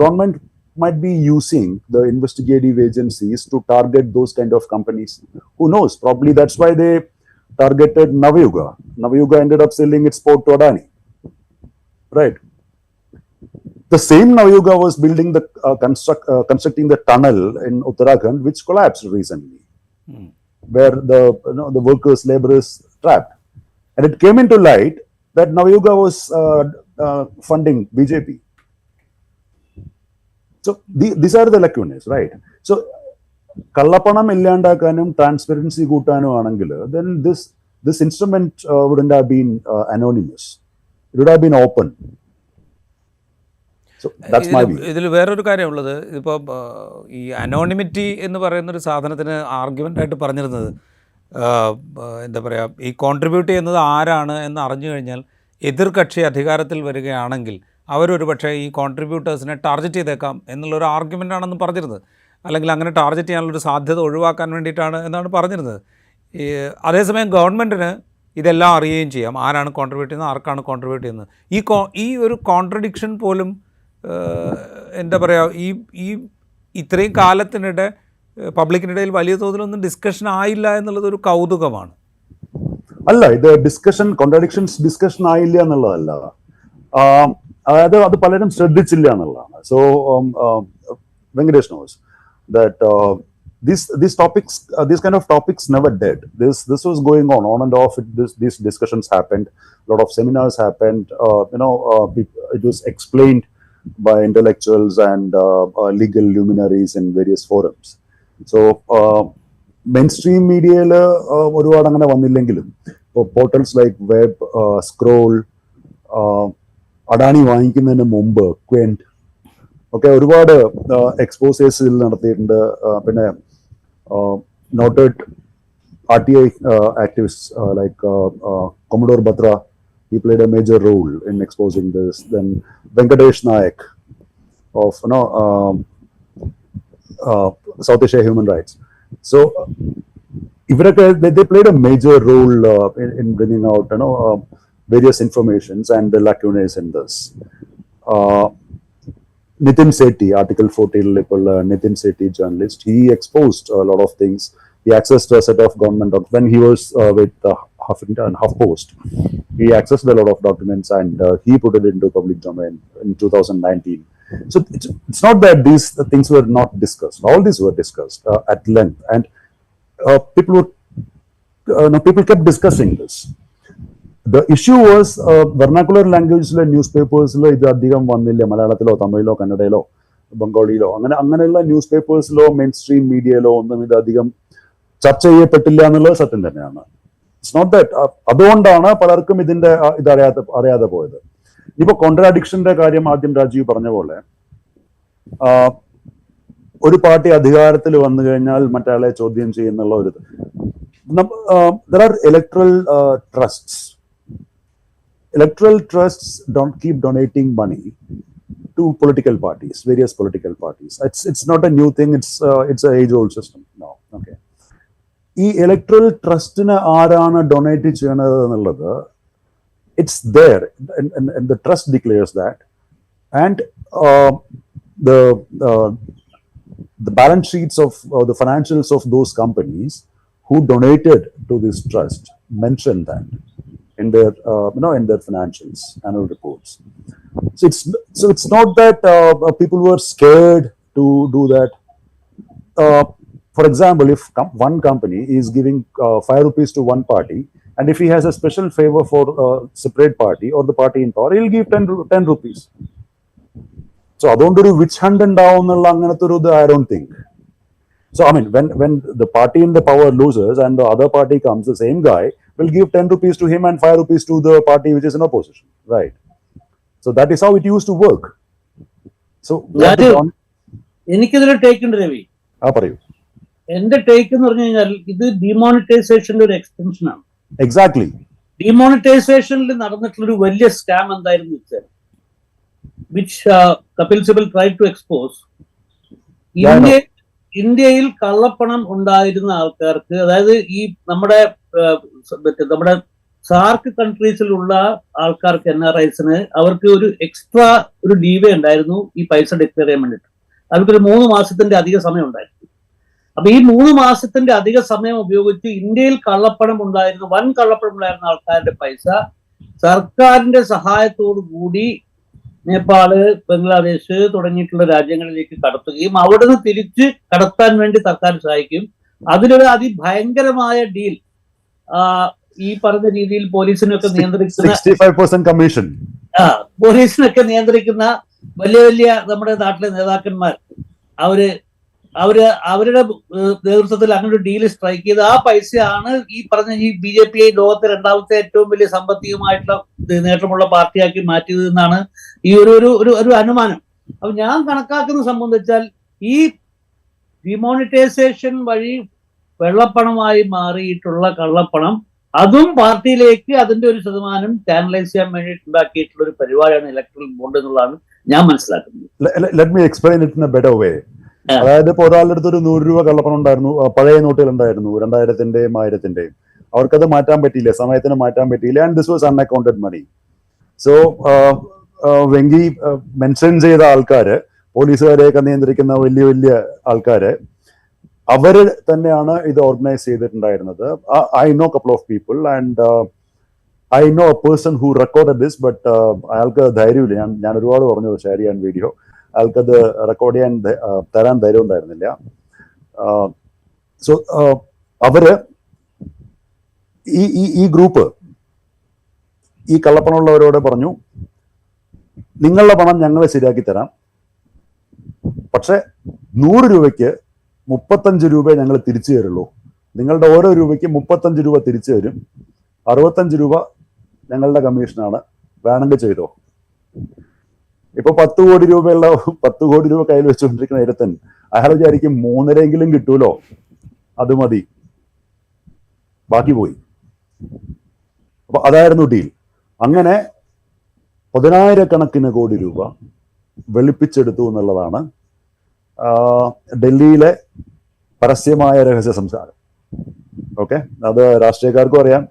government might be using the investigative agencies to target those kind of companies. Who knows? Probably that's why they targeted Navayuga. Navayuga ended up selling its port to Adani. Right? The same Navayuga was building constructing the tunnel in Uttarakhand, which collapsed recently, where the workers, laborers trapped. And it came into light that Navayuga was funding BJP. So these are the lacunae, right? So കള്ളപ്പണം ഇല്ലാണ്ടാക്കാനും ട്രാൻസ്പെറൻസി കൂട്ടാനും ആണെങ്കിൽ then this instrument wouldn't have been anonymous. It would have been open. So that's my view. ഇതിൽ വേറൊരു കാര്യമുള്ളത്, ഇപ്പോൾ ഈ അനോണിമിറ്റി എന്ന് പറയുന്നൊരു സാധനത്തിന് ആർഗ്യുമെൻ്റായിട്ട് പറഞ്ഞിരുന്നത്, എന്താ പറയുക, ഈ കോൺട്രിബ്യൂട്ട് ചെയ്യുന്നത് ആരാണ് എന്ന് അറിഞ്ഞു കഴിഞ്ഞാൽ എതിർ കക്ഷി അധികാരത്തിൽ വരികയാണെങ്കിൽ അവരൊരു പക്ഷേ ഈ കോൺട്രിബ്യൂട്ടേഴ്സിനെ ടാർഗറ്റ് ചെയ്തേക്കാം എന്നുള്ളൊരു ആർഗ്യുമെൻ്റാണെന്ന് പറഞ്ഞിരുന്നത്. അല്ലെങ്കിൽ അങ്ങനെ ടാർഗറ്റ് ചെയ്യാനുള്ളൊരു സാധ്യത ഒഴിവാക്കാൻ വേണ്ടിയിട്ടാണ് എന്നാണ് പറഞ്ഞിരുന്നത്. അതേസമയം ഗവൺമെൻറ്റിന് ഇതെല്ലാം അറിയുകയും ചെയ്യാം, ആരാണ് കോൺട്രിബ്യൂട്ട് ചെയ്യുന്നത്, ആർക്കാണ് കോൺട്രിബ്യൂട്ട് ചെയ്യുന്നത്. ഈ ഒരു കോൺട്രഡിക്ഷൻ പോലും എന്താ പറയുക, ഈ ഇത്രയും കാലത്തിനിടെ പബ്ലിക്കിനിടയിൽ വലിയ തോതിലൊന്നും ഡിസ്കഷൻ ആയില്ല എന്നുള്ളതൊരു കൗതുകമാണ്. അല്ല, ഇത് കോൺട്രഡിക്ഷൻസ് ഡിസ്കഷൻ ആയില്ല എന്നുള്ളതല്ല, അതായത് അത് പലരും ശ്രദ്ധിച്ചില്ല എന്നുള്ളതാണ്. So Venkatesh knows that these topics, these kind of topics never dead. This was going on and off. These discussions happened. A lot of seminars happened. It was explained by intellectuals and legal luminaries in various forums. So mainstream media ഒരുപാട് അങ്ങനെ വന്നില്ലെങ്കിലും portals like web, Scroll, Adani വാങ്ങിക്കുന്നതിന് മുമ്പ് ക്വെന്റ് ഒക്കെ ഒരുപാട് എക്സ്പോസേഴ്സ് നടത്തിയിട്ടുണ്ട്. പിന്നെ noted RTI activists like Commodore Batra, he played a major role in exposing this. Then Venkatesh Nayak of South Asia Human Rights. So they played a major role in bringing out various informations and the lacunae in this. Nitin Sethi, Article 14 Nitin Sethi journalist, he exposed a lot of things. He accessed a set of government when he was with HuffPost. He accessed a lot of documents and he put it into public domain in 2019. So it's not that these things were not discussed. All these were discussed at length, and people kept discussing this. The issue was vernacular language newspapers ഇത് അധികം വന്നില്ല. മലയാളത്തിലോ തമിഴിലോ കന്നഡയിലോ ബംഗാളിയിലോ അങ്ങനെയുള്ള ന്യൂസ്പേപ്പേഴ്സിലോ മെയിൻ സ്ട്രീം മീഡിയയിലോ ഒന്നും ഇത് അധികം ചർച്ച ചെയ്യപ്പെട്ടില്ല എന്നുള്ളത് സത്യം തന്നെയാണ്. ഇറ്റ്സ് നോട്ട് ദാറ്റ്, അതുകൊണ്ടാണ് പലർക്കും ഇതിന്റെ ഇത് അറിയാതെ പോയത്. ഇപ്പൊ കോൺട്രാഡിക്ഷന്റെ കാര്യം ആദ്യം രാജീവ് പറഞ്ഞ പോലെ, ഒരു പാർട്ടി അധികാരത്തിൽ വന്നു കഴിഞ്ഞാൽ മറ്റയാളെ ചോദ്യം ചെയ്യുന്നുള്ള ഒരു there are electoral trusts don't keep donating money to political parties, various political parties. It's not a new thing. It's a age old system now. Okay, ഈ electoral trustന് ആരാണ് ഡൊണേറ്റ് ചെയ്യണത് എന്നുള്ളത്, it's there and the trust declares that, and the balance sheets of the financials of those companies who donated to this trust mention that in their in their financials, annual reports. So it's not that people were scared to do that. For example, if one company is giving 5 rupees to one party, and if he has a special favor for a separate party or the party in power, he'll give 10 rupees. So adondoru witch hunt undavunnulla anganathe oru I don't think. So I mean, when the party in the power loses and the other party comes, the same guy will give 10 rupees to him and 5 rupees to the party which is in opposition, right? So that is how it used to work. So എനിക്കിതൊരു ടേക്ക് ഉണ്ട് രവി. പറയൂ. എന്റെ ടേക്ക് എന്ന് പറഞ്ഞു കഴിഞ്ഞാൽ ഇത് ഡിമോണിറ്റൈസേഷന്റെ ഒരു എക്സ്റ്റൻഷൻ ആണ്. എക്സാക്ട്ലി. ഡിമോണിറ്റൈസേഷനിൽ നടന്നിട്ടുള്ളൊരു വലിയ സ്കാം എന്തായിരുന്നു വെച്ചാൽ, which Kapil Sibal tried to expose. ഇന്ത്യയിൽ കള്ളപ്പണം ഉണ്ടായിരുന്ന ആൾക്കാർക്ക്, അതായത് ഈ നമ്മുടെ മറ്റേ നമ്മുടെ സാർക്ക് കൺട്രീസിലുള്ള ആൾക്കാർക്ക് NRIസിന് അവർക്ക് ഒരു എക്സ്ട്രാ ഒരു ലീവേ ഉണ്ടായിരുന്നു ഈ പൈസ ഡിക്ലെയർ ചെയ്യാൻ വേണ്ടിയിട്ട്. അവർക്കൊരു 3 മാസത്തിന്റെ അധിക സമയം ഉണ്ടായിരുന്നു. അപ്പൊ ഈ 3 മാസത്തിന്റെ അധിക സമയം ഉപയോഗിച്ച് ഇന്ത്യയിൽ കള്ളപ്പണം ഉണ്ടായിരുന്ന വൻ കള്ളപ്പണം ഉണ്ടായിരുന്ന ആൾക്കാരുടെ പൈസ സർക്കാരിന്റെ സഹായത്തോടു കൂടി നേപ്പാള്, ബംഗ്ലാദേശ് തുടങ്ങിയിട്ടുള്ള രാജ്യങ്ങളിലേക്ക് കടത്തുകയും അവിടെ നിന്ന് തിരിച്ച് കടത്താൻ വേണ്ടി സർക്കാർ സഹായിക്കും. അതിലൊരു അതിഭയങ്കരമായ ഡീൽ ഈ പറഞ്ഞ രീതിയിൽ പോലീസിനൊക്കെ നിയന്ത്രിക്കുന്ന 65% കമ്മീഷൻ പോലീസിനൊക്കെ നിയന്ത്രിക്കുന്ന വലിയ വലിയ നമ്മുടെ നാട്ടിലെ നേതാക്കന്മാർ അവരുടെ നേതൃത്വത്തിൽ അങ്ങനെ ഒരു ഡീൽ സ്ട്രൈക്ക് ചെയ്ത് ആ പൈസയാണ് ഈ പറഞ്ഞ ഈ BJP ലോകത്തെ രണ്ടാമത്തെ ഏറ്റവും വലിയ സാമ്പത്തികമായിട്ടുള്ള നേട്ടമുള്ള പാർട്ടിയാക്കി മാറ്റിയത് എന്നാണ് ഈ ഒരു അനുമാനം. അപ്പൊ ഞാൻ കണക്കാക്കുന്ന സംബന്ധിച്ചാൽ ഈ ഡിമോണിറ്റൈസേഷൻ വഴി വെള്ളപ്പണമായി മാറിയിട്ടുള്ള കള്ളപ്പണം അതും പാർട്ടിയിലേക്ക് അതിന്റെ ഒരു ശതമാനം ചാനലൈസ് ചെയ്യാൻ വേണ്ടിയിട്ട് ഉണ്ടാക്കിയിട്ടുള്ള ഒരു പരിപാടിയാണ് ഇലക്ട്രൽ ബോണ്ട് എന്നുള്ളതാണ് ഞാൻ മനസ്സിലാക്കുന്നത്. Let me explain it in A better വേ. അതായത് ഇപ്പൊ ഒരാളുടെ അടുത്ത് ഒരു 100 രൂപ കള്ളപ്പണം ഉണ്ടായിരുന്നു, പഴയ നോട്ടുകൾ ഉണ്ടായിരുന്നു 2000-ന്റെയും 1000-ന്റെയും. അവർക്കത് മാറ്റാൻ പറ്റിയില്ല, സമയത്തിന് മാറ്റാൻ പറ്റിയില്ല. And this was unaccounted money. So Venky mention ചെയ്ത ആൾക്കാര്, പോലീസുകാരെയൊക്കെ നിയന്ത്രിക്കുന്ന വലിയ വലിയ ആൾക്കാര്, അവര് തന്നെയാണ് ഇത് ഓർഗനൈസ് ചെയ്തിട്ടുണ്ടായിരുന്നത്. I know couple of people and I know A person who record this. But അയാൾക്ക് ധൈര്യമില്ല. ഞാൻ ഒരുപാട് പറഞ്ഞു ഷെയർ ചെയ്യാൻ വീഡിയോ. അയാൾക്കത് റെക്കോർഡ് ചെയ്യാൻ തരാൻ ധൈര്യം ഉണ്ടായിരുന്നില്ല. സോ അവര് ഈ ഗ്രൂപ്പ് ഈ കള്ളപ്പണമുള്ളവരോട് പറഞ്ഞു, നിങ്ങളുടെ പണം ഞങ്ങൾ ശരിയാക്കി തരാം, പക്ഷെ 100 രൂപയ്ക്ക് 35 രൂപ ഞങ്ങൾ തിരിച്ചു തരുള്ളൂ. നിങ്ങളുടെ ഓരോ രൂപയ്ക്ക് 35 രൂപ തിരിച്ചു തരും, 65 രൂപ ഞങ്ങളുടെ കമ്മീഷനാണ്, വേണമെങ്കിൽ ചെയ്തോ. ഇപ്പൊ 10 കോടി രൂപയുള്ള 10 കോടി രൂപ കയ്യിൽ വെച്ചുകൊണ്ടിരിക്കുന്ന ഇരുത്തൻ അയാൾ വിചാരിക്കും 3.5 കിട്ടൂലോ, അത് മതി, ബാക്കി പോയി. അപ്പൊ അതായിരുന്നു ഡീൽ. അങ്ങനെ 10,000-കണക്കിന് കോടി രൂപ വെളുപ്പിച്ചെടുത്തു എന്നുള്ളതാണ് ഡൽഹിയിലെ പരസ്യമായ രഹസ്യ സംസാരം. ഓക്കെ, അത് രാഷ്ട്രീയക്കാർക്കും അറിയാം,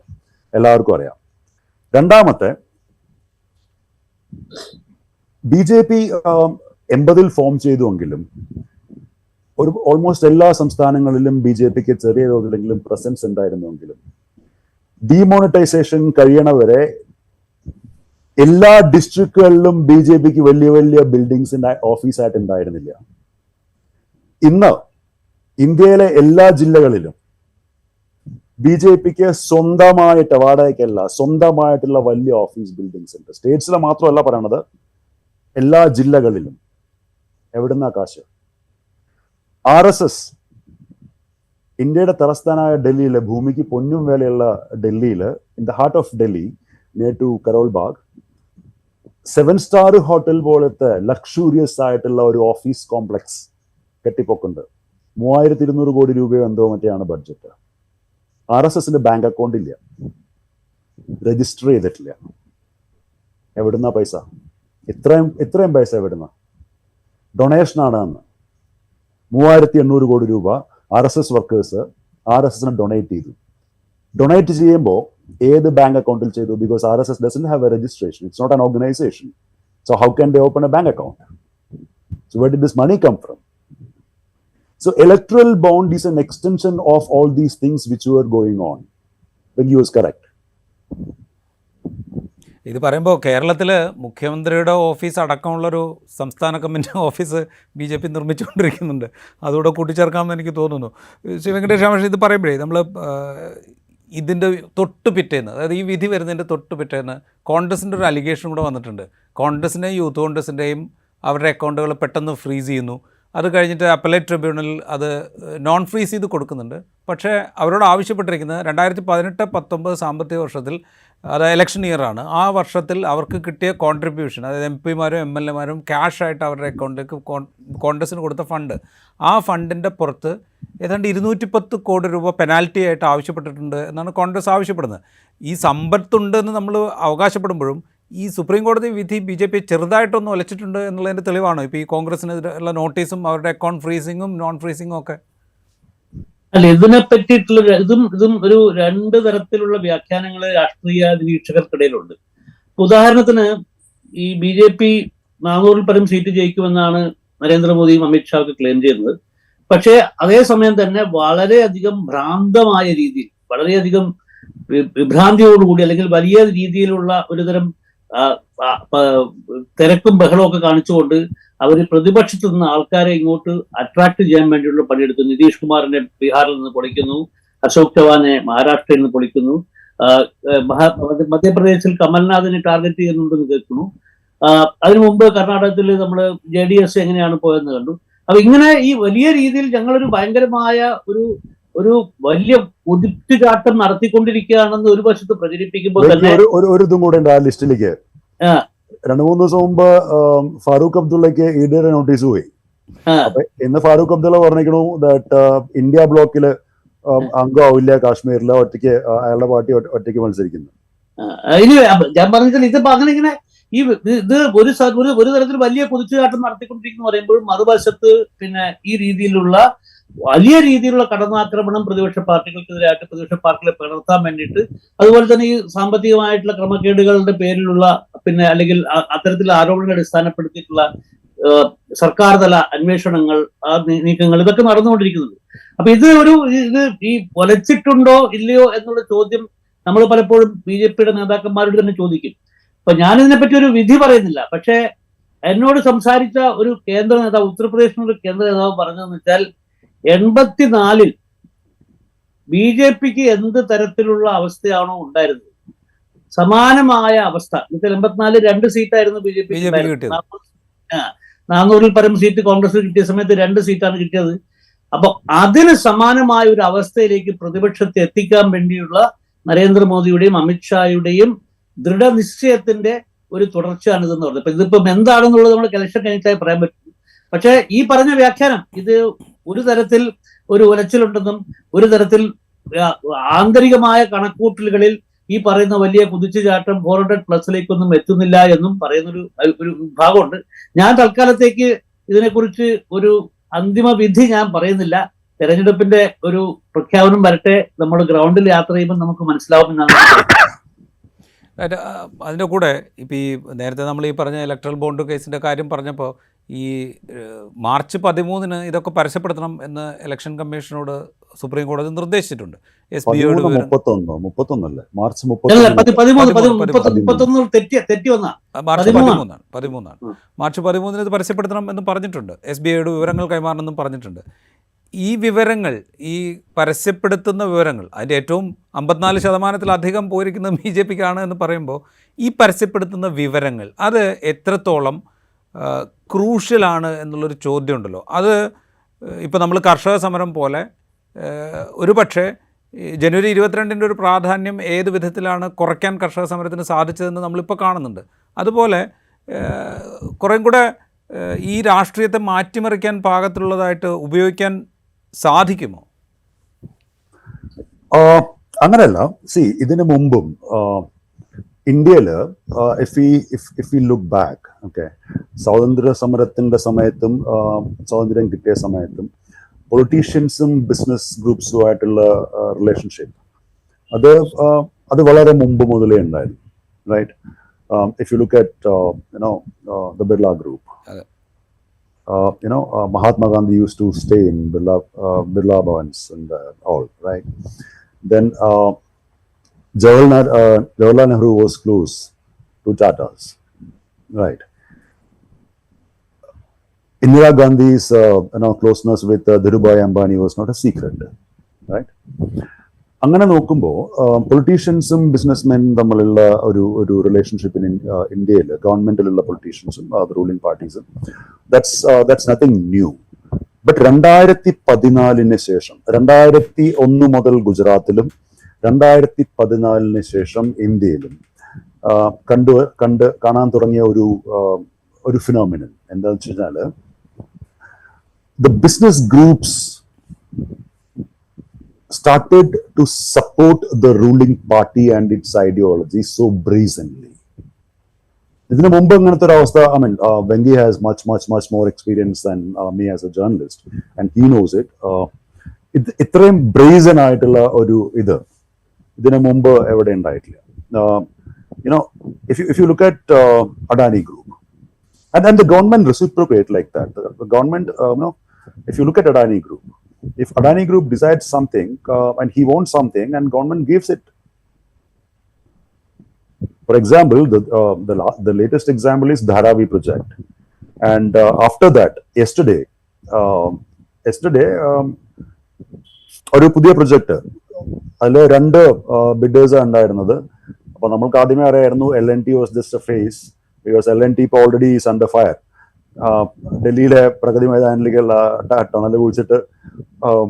എല്ലാവർക്കും അറിയാം. രണ്ടാമത്തെ, BJP 80-ൽ ഫോം ചെയ്തുവെങ്കിലും ഓൾമോസ്റ്റ് എല്ലാ സംസ്ഥാനങ്ങളിലും BJPക്ക് ചെറിയ തോതിലെങ്കിലും പ്രസൻസ് ഉണ്ടായിരുന്നുവെങ്കിലും ഡിമോണിറ്റൈസേഷൻ കഴിയണവരെ എല്ലാ ഡിസ്ട്രിക്റ്റുകളിലും BJPക്ക് വലിയ വലിയ ബിൽഡിങ്സ് ഓഫീസായിട്ട് ഉണ്ടായിരുന്നില്ല. ഇന്ന് ഇന്ത്യയിലെ എല്ലാ ജില്ലകളിലും BJPക്ക് സ്വന്തമായിട്ട്, വാടകയ്ക്കല്ല, സ്വന്തമായിട്ടുള്ള വലിയ ഓഫീസ് ബിൽഡിങ്സ് ഉണ്ട്. സ്റ്റേറ്റ്സിലെ മാത്രമല്ല പറയണത്, എല്ലാ ജില്ലകളിലും. എവിടുന്ന കാശ്? RSS ഇന്ത്യയുടെ തലസ്ഥാനമായ ഡൽഹിയിലെ, ഭൂമിക്ക് പൊന്നും വേലയുള്ള ഡൽഹിയില്, in the heart of Delhi, near to Karol Bagh, seven star hotel പോലത്തെ ലക്ഷൂറിയസ് ആയിട്ടുള്ള ഒരു ഓഫീസ് കോംപ്ലക്സ് കെട്ടിപ്പൊക്കുണ്ട്. 3200 കോടി രൂപയോ എന്തോ മറ്റെയാണ് ബഡ്ജറ്റ്. RSSന്റെ ബാങ്ക് അക്കൗണ്ട് ഇല്ല, രജിസ്റ്റർ ചെയ്തിട്ടില്ല. എവിടുന്ന പൈസ? ഇത്രയും പൈസ എവിടുന്ന? ഡൊണേഷനാണ് അന്ന്. 3800 കോടി രൂപ RSS വർക്കേഴ്സ് RSSന് ഡൊണേറ്റ് ചെയ്തു. ഡൊണേറ്റ് ചെയ്യുമ്പോൾ ഏത് ബാങ്ക് അക്കൗണ്ടിൽ ചെയ്തു? Because RSS doesn't have a registration. It's not an organization. So how can they open a bank account? So where did this money come from? So electoral bond is an extension of all these things which were going on. When you was correct. ഇത് പറയുമ്പോൾ കേരളത്തിൽ മുഖ്യമന്ത്രിയുടെ ഓഫീസ് അടക്കമുള്ളൊരു സംസ്ഥാന കമ്മിറ്റി ഓഫീസ് BJP നിർമ്മിച്ചുകൊണ്ടിരിക്കുന്നുണ്ട്. അതുകൂടെ കൂട്ടിച്ചേർക്കാമെന്ന് എനിക്ക് തോന്നുന്നു. ശ്രീ വെങ്കടേഷ് രാമകൃഷ്ണൻ, ഇത് പറയുമ്പോഴേ നമ്മൾ ഇതിൻ്റെ തൊട്ട് പിറ്റേന്ന്, അതായത് ഈ വിധി വരുന്നതിൻ്റെ തൊട്ട് പിറ്റേന്ന് കോൺഗ്രസിൻ്റെ ഒരു അലിഗേഷൻ കൂടെ വന്നിട്ടുണ്ട്. കോൺഗ്രസിൻ്റെയും യൂത്ത് കോൺഗ്രസിൻ്റെയും അവരുടെ അക്കൗണ്ടുകൾ പെട്ടെന്ന് ഫ്രീസ് ചെയ്യുന്നു. അത് കഴിഞ്ഞിട്ട് അപ്പലേറ്റ് ട്രിബ്യൂണൽ അത് നോൺ ഫ്രീസ് ചെയ്ത് കൊടുക്കുന്നുണ്ട്. പക്ഷേ അവരോട് ആവശ്യപ്പെട്ടിരിക്കുന്നത് 2018-19 സാമ്പത്തിക വർഷത്തിൽ, അത് ഇലക്ഷൻ ഇയറാണ്, ആ വർഷത്തിൽ അവർക്ക് കിട്ടിയ കോൺട്രിബ്യൂഷൻ, അതായത് MP-മാരും MLA-മാരും ക്യാഷായിട്ട് അവരുടെ അക്കൗണ്ടിലേക്ക് കോൺഗ്രസ്സിന് കൊടുത്ത ഫണ്ട്, ആ ഫണ്ടിൻ്റെ പുറത്ത് ഏതാണ്ട് 210 കോടി രൂപ പെനാൽറ്റി ആയിട്ട് ആവശ്യപ്പെട്ടിട്ടുണ്ട് എന്നാണ് കോൺഗ്രസ് ആവശ്യപ്പെടുന്നത്. ഈ സമ്പത്തുണ്ടെന്ന് നമ്മൾ അവകാശപ്പെടുമ്പോഴും ഈ സുപ്രീം കോടതി വിധി BJP ചെറുതായിട്ടൊന്ന് ഒലച്ചിട്ടുണ്ട് എന്നുള്ളതിൻ്റെ തെളിവാണോ ഇപ്പോൾ ഈ കോൺഗ്രസിനെതിരെയുള്ള നോട്ടീസും അവരുടെ അക്കൗണ്ട് ഫ്രീസിങ്ങും നോൺ ഫ്രീസിങ്ങും ഒക്കെ? അല്ല, ഇതിനെ പറ്റിയിട്ടുള്ള ഇതും ഒരു രണ്ട് തരത്തിലുള്ള വ്യാഖ്യാനങ്ങൾ രാഷ്ട്രീയ നിരീക്ഷകർക്കിടയിലുണ്ട്. ഉദാഹരണത്തിന് ഈ BJP 400-ൽ പരം സീറ്റ് ജയിക്കുമെന്നാണ് നരേന്ദ്രമോദിയും അമിത്ഷാവും ക്ലെയിം ചെയ്യുന്നത്. പക്ഷേ അതേസമയം തന്നെ വളരെയധികം ഭ്രാന്തമായ രീതിയിൽ, വളരെയധികം വിഭ്രാന്തിയോടുകൂടി അല്ലെങ്കിൽ വലിയ രീതിയിലുള്ള ഒരുതരം തിരക്കും ബഹളവും ഒക്കെ കാണിച്ചുകൊണ്ട് അവർ പ്രതിപക്ഷത്തു നിന്ന് ആൾക്കാരെ ഇങ്ങോട്ട് അട്രാക്ട് ചെയ്യാൻ വേണ്ടിയുള്ള പണിയെടുത്തു. നിതീഷ് കുമാറിനെ ബീഹാറിൽ നിന്ന് പൊളിക്കുന്നു, അശോക് ചവാനെ മഹാരാഷ്ട്രയിൽ നിന്ന് പൊളിക്കുന്നു, മധ്യപ്രദേശിൽ കമൽനാഥിനെ ടാർഗറ്റ് ചെയ്യുന്നുണ്ടെന്ന് കേൾക്കുന്നു. അതിനു മുമ്പ് കർണാടകത്തിൽ നമ്മൾ JDS എങ്ങനെയാണ് പോയെന്ന് കണ്ടു. അപ്പൊ ഇങ്ങനെ ഈ വലിയ രീതിയിൽ ഞങ്ങളൊരു ഭയങ്കരമായ ഒരു വലിയ കുതിച്ചുചാട്ടം നടത്തിക്കൊണ്ടിരിക്കുകയാണെന്ന് ഒരു വശത്ത് പ്രചരിപ്പിക്കുമ്പോൾ തന്നെ ഒരു ഇതും കൂടെ ഉണ്ട് ആ ലിസ്റ്റിലേക്ക്. 2-3 ദിവസം മുമ്പ് ഫാറൂഖ് അബ്ദുള്ളക്ക് ED നോട്ടീസ് പോയി. അപ്പൊ ഇന്ന് ഫാറൂഖ് അബ്ദുള്ള പറഞ്ഞിരിക്കണു ദാറ്റ് ഇന്ത്യ ബ്ലോക്കില് അംഗമാവില്ല കാശ്മീരിൽ, ഒറ്റയ്ക്ക് അയാളുടെ പാർട്ടി ഒറ്റയ്ക്ക് മത്സരിക്കുന്നു. ഇനി ഞാൻ പറഞ്ഞാൽ ഇത് അങ്ങനെ ഇത് ഒരു തരത്തിൽ വലിയ കുതിച്ചുചാട്ടം നടത്തിക്കൊണ്ടിരിക്കുന്നു പറയുമ്പോഴും മറുവശത്ത് പിന്നെ ഈ രീതിയിലുള്ള വലിയ രീതിയിലുള്ള കടന്നാക്രമണം പ്രതിപക്ഷ പാർട്ടികൾക്കെതിരായിട്ട് പ്രതിപക്ഷ പാർട്ടികളെ പിളർത്താൻ വേണ്ടിയിട്ട്, അതുപോലെ തന്നെ ഈ സാമ്പത്തികമായിട്ടുള്ള ക്രമക്കേടുകളുടെ പേരിലുള്ള പിന്നെ അല്ലെങ്കിൽ അത്തരത്തിലുള്ള ആരോപണങ്ങൾ അടിസ്ഥാനപ്പെടുത്തിയിട്ടുള്ള സർക്കാർ തല അന്വേഷണങ്ങൾ, നീക്കങ്ങൾ ഇതൊക്കെ നടന്നുകൊണ്ടിരിക്കുന്നുണ്ട്. അപ്പൊ ഇത് ഈ ഒലച്ചിട്ടുണ്ടോ ഇല്ലയോ എന്നുള്ള ചോദ്യം നമ്മൾ പലപ്പോഴും BJPയുടെ നേതാക്കന്മാരോട് തന്നെ ചോദിക്കും. അപ്പൊ ഞാനിതിനെപ്പറ്റി ഒരു വിധി പറയുന്നില്ല. പക്ഷേ എന്നോട് സംസാരിച്ച ഒരു കേന്ദ്ര നേതാവ്, ഉത്തർപ്രദേശിലുള്ള കേന്ദ്ര നേതാവ് പറഞ്ഞതെന്ന് വെച്ചാൽ 84-ൽ BJPക്ക് എന്ത് തരത്തിലുള്ള അവസ്ഥയാണോ ഉണ്ടായിരുന്നത്, സമാനമായ അവസ്ഥ. 84 2 സീറ്റായിരുന്നു BJP. 400-ൽ പരം സീറ്റ് കോൺഗ്രസ് കിട്ടിയ സമയത്ത് 2 സീറ്റാണ് കിട്ടിയത്. അപ്പൊ അതിന് സമാനമായ ഒരു അവസ്ഥയിലേക്ക് പ്രതിപക്ഷത്തെ എത്തിക്കാൻ വേണ്ടിയുള്ള നരേന്ദ്രമോദിയുടെയും അമിത്ഷായുടെയും ദൃഢനിശ്ചയത്തിന്റെ ഒരു തുടർച്ചയാണ് ഇതെന്ന് പറഞ്ഞത്. അപ്പൊ ഇതിപ്പം എന്താണെന്നുള്ളത് നമ്മൾ ഇലക്ഷൻ കഴിഞ്ഞാൽ പറയാൻ പറ്റും. പക്ഷെ ഈ പറഞ്ഞ വ്യാഖ്യാനം ഇത് ഒരു തരത്തിൽ ഒരു ഉലച്ചിലുണ്ടെന്നും ഒരു തരത്തിൽ ആന്തരികമായ കണക്കൂട്ടലുകളിൽ ഈ പറയുന്ന വലിയ കുതിച്ചുചാട്ടം 400+ എത്തുന്നില്ല എന്നും പറയുന്നൊരു ഭാഗമുണ്ട്. ഞാൻ തൽക്കാലത്തേക്ക് ഇതിനെക്കുറിച്ച് ഒരു അന്തിമ വിധി ഞാൻ പറയുന്നില്ല. തെരഞ്ഞെടുപ്പിന്റെ ഒരു പ്രഖ്യാപനം വരട്ടെ, നമ്മൾ ഗ്രൗണ്ടിൽ യാത്ര ചെയ്യുമ്പോൾ നമുക്ക് മനസ്സിലാവുമെന്നാണ്. അതിൻ്റെ കൂടെ ഇപ്പോൾ ഈ നേരത്തെ നമ്മൾ ഈ പറഞ്ഞ ഇലക്ട്രൽ ബോണ്ട് കേസിൻ്റെ കാര്യം പറഞ്ഞപ്പോൾ ഈ മാർച്ച് 13-ന് ഇതൊക്കെ പരസ്യപ്പെടുത്തണം എന്ന് ഇലക്ഷൻ കമ്മീഷനോട് സുപ്രീം കോടതി നിർദ്ദേശിച്ചിട്ടുണ്ട്. SBIയോട് മാർച്ച് 13-ന് ഇത് പരസ്യപ്പെടുത്തണം എന്ന് പറഞ്ഞിട്ടുണ്ട്. SBIയോട് വിവരങ്ങൾ കൈമാറണമെന്നും പറഞ്ഞിട്ടുണ്ട്. ഈ വിവരങ്ങൾ, ഈ പരസ്യപ്പെടുത്തുന്ന വിവരങ്ങൾ, അതിൻ്റെ ഏറ്റവും 54% പോയിരിക്കുന്നത് BJPക്കാണ് എന്ന് പറയുമ്പോൾ ഈ പരസ്യപ്പെടുത്തുന്ന വിവരങ്ങൾ അത് എത്രത്തോളം ക്രൂഷ്യലാണ് എന്നുള്ളൊരു ചോദ്യം ഉണ്ടല്ലോ. അത് ഇപ്പോൾ നമ്മൾ കർഷക സമരം പോലെ ഒരു പക്ഷേ ജനുവരി 22-ൻ്റെ ഒരു പ്രാധാന്യം ഏത് വിധത്തിലാണ് കുറയ്ക്കാൻ കർഷക സമരത്തിന് സാധിച്ചതെന്ന് നമ്മളിപ്പോൾ കാണുന്നുണ്ട്. അതുപോലെ കുറേം കൂടെ ഈ രാഷ്ട്രീയത്തെ മാറ്റിമറിക്കാൻ പാകത്തിലുള്ളതായിട്ട് ഉപയോഗിക്കാൻ സാധിക്കുമോ? അങ്ങനെയല്ല. ഇതിനു മുമ്പും ഇന്ത്യയില് if we look back, okay, സ്വാതന്ത്ര്യ സമരത്തിന്റെ സമയത്തും സ്വാതന്ത്ര്യം കിട്ടിയ സമയത്തും പൊളിറ്റീഷ്യൻസും ബിസിനസ് ഗ്രൂപ്പ്സുമായിട്ടുള്ള റിലേഷൻഷിപ്പ് അത് വളരെ മുമ്പ് മുതലേ ഉണ്ടായിരുന്നു. Right? If you look at the Birla Group, Mahatma Gandhi used to stay in Birla Bhavans and all, right? Then Jawaharlal Nehru was close to Tatas, right? Indira Gandhi's closeness with Dhirubhai Ambani was not a secret, right? അങ്ങനെ നോക്കുമ്പോൾ പൊളിറ്റീഷ്യൻസും ബിസിനസ്മെൻ തമ്മിലുള്ള ഒരു റിലേഷൻഷിപ്പിന് ഇന്ത്യയിൽ ഗവൺമെന്റിലുള്ള പൊളിറ്റീഷ്യൻസും റൂളിംഗ് പാർട്ടീസും ദാറ്റ്സ് നത്തിങ് ന്യൂ. ബട്ട് 2014 ശേഷം, 2001 മുതൽ ഗുജറാത്തിലും 2014 ശേഷം ഇന്ത്യയിലും കാണാൻ തുടങ്ങിയ ഒരു ഫിനോമിനൻ എന്താണെന്ന് വെച്ച് കഴിഞ്ഞാൽ the business groups started to support the ruling party and its ideology so brazenly. ഇതിനു മുമ്പ് അങ്ങനത്തെ ഒരു അവസ്ഥ, Vengi has much more experience than me as a journalist, and he knows it. ഇത്രയും ബ്രേസൺ ആയിട്ടുള്ള ഒരു ഇതിനു മുമ്പ് എവിടെ ഉണ്ടായിട്ടില്ല. You know if you look at Adani Group and the government reciprocate like that. The government, if you look at Adani Group, if Adani Group decides something and he wants something and government gives it. For example, the latest example is Dharavi project, and after that, yesterday ഒരു പുതിയ പ്രൊജക്ട്, അതിൽ 2 ബിഡേഴ്സ് ഉണ്ടായിരുന്നത്. അപ്പൊ നമ്മൾക്ക് ആദ്യമേ അറിയായിരുന്നു L&T was just a face, because L&T ഇപ്പോൾ ഓൾറെഡി ഈസ് അണ്ടർ ഫയർ. ഡൽഹിയിലെ പ്രഗതി മൈതാനിലേക്കുള്ള ടണൽ കുഴിച്ചിട്ട്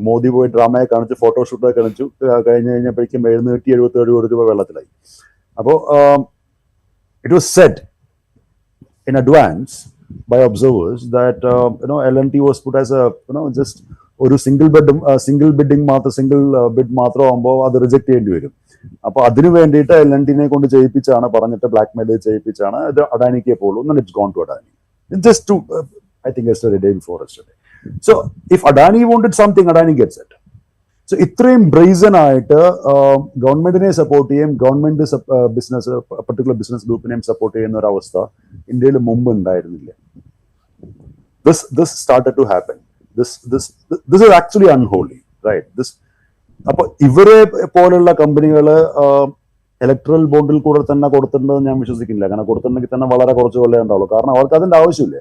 മോദി പോയി ഡ്രാമയെ കാണിച്ചു, ഫോട്ടോഷൂട്ടൊക്കെ കാണിച്ചു. കഴിഞ്ഞപ്പോഴേക്കും 777 കോടി രൂപ വെള്ളത്തിലായി. അപ്പോൾ it was said in advance by observers that L&T was put as a just ഒരു സിംഗിൾ ബിഡിങ് മാത്രം, സിംഗിൾ ബിഡ് മാത്രം ആകുമ്പോൾ അത് റിജക്ട് ചെയ്യേണ്ടി വരും. അപ്പൊ അതിനു വേണ്ടിയിട്ട് L&Tനെ കൊണ്ട് ചെയ്യിപ്പിച്ചാണ്, പറഞ്ഞിട്ട് ബ്ലാക്ക് മെയിൽ ചെയ്യിപ്പിച്ചാണ് ഇത് അഡാനിക്ക് പോകുള്ളൂ. It's gone to Adani just two, I think yesterday, day before yesterday. So if Adani wanted something, Adani gets it. So ഇത്രയും ബ്രേസൺ ആയിട്ട് ഗവൺമെന്റിനെ സപ്പോർട്ട് ചെയ്യും, ഗവൺമെന്റ് ബിസിനസ്, പർട്ടിക്കുലർ ബിസിനസ് ഗ്രൂപ്പിനെയും സപ്പോർട്ട് ചെയ്യുന്ന ഒരു അവസ്ഥ ഇന്ത്യയിൽ മുമ്പ് ഉണ്ടായിരുന്നില്ല. This started to happen. This is actually unholy, right? അപ്പൊ ഇവരെ പോലുള്ള കമ്പനികള് ഇലക്ട്രൽ ബോണ്ടിൽ കൂടെ തന്നെ കൊടുത്തിട്ടുണ്ടെന്ന് ഞാൻ വിശ്വസിക്കുന്നില്ല. കാരണം കൊടുത്തിട്ടുണ്ടെങ്കിൽ തന്നെ വളരെ കുറച്ച് കൊല്ലേ ഉണ്ടാവുള്ളൂ. കാരണം അവർക്ക് അതിന്റെ ആവശ്യമില്ല.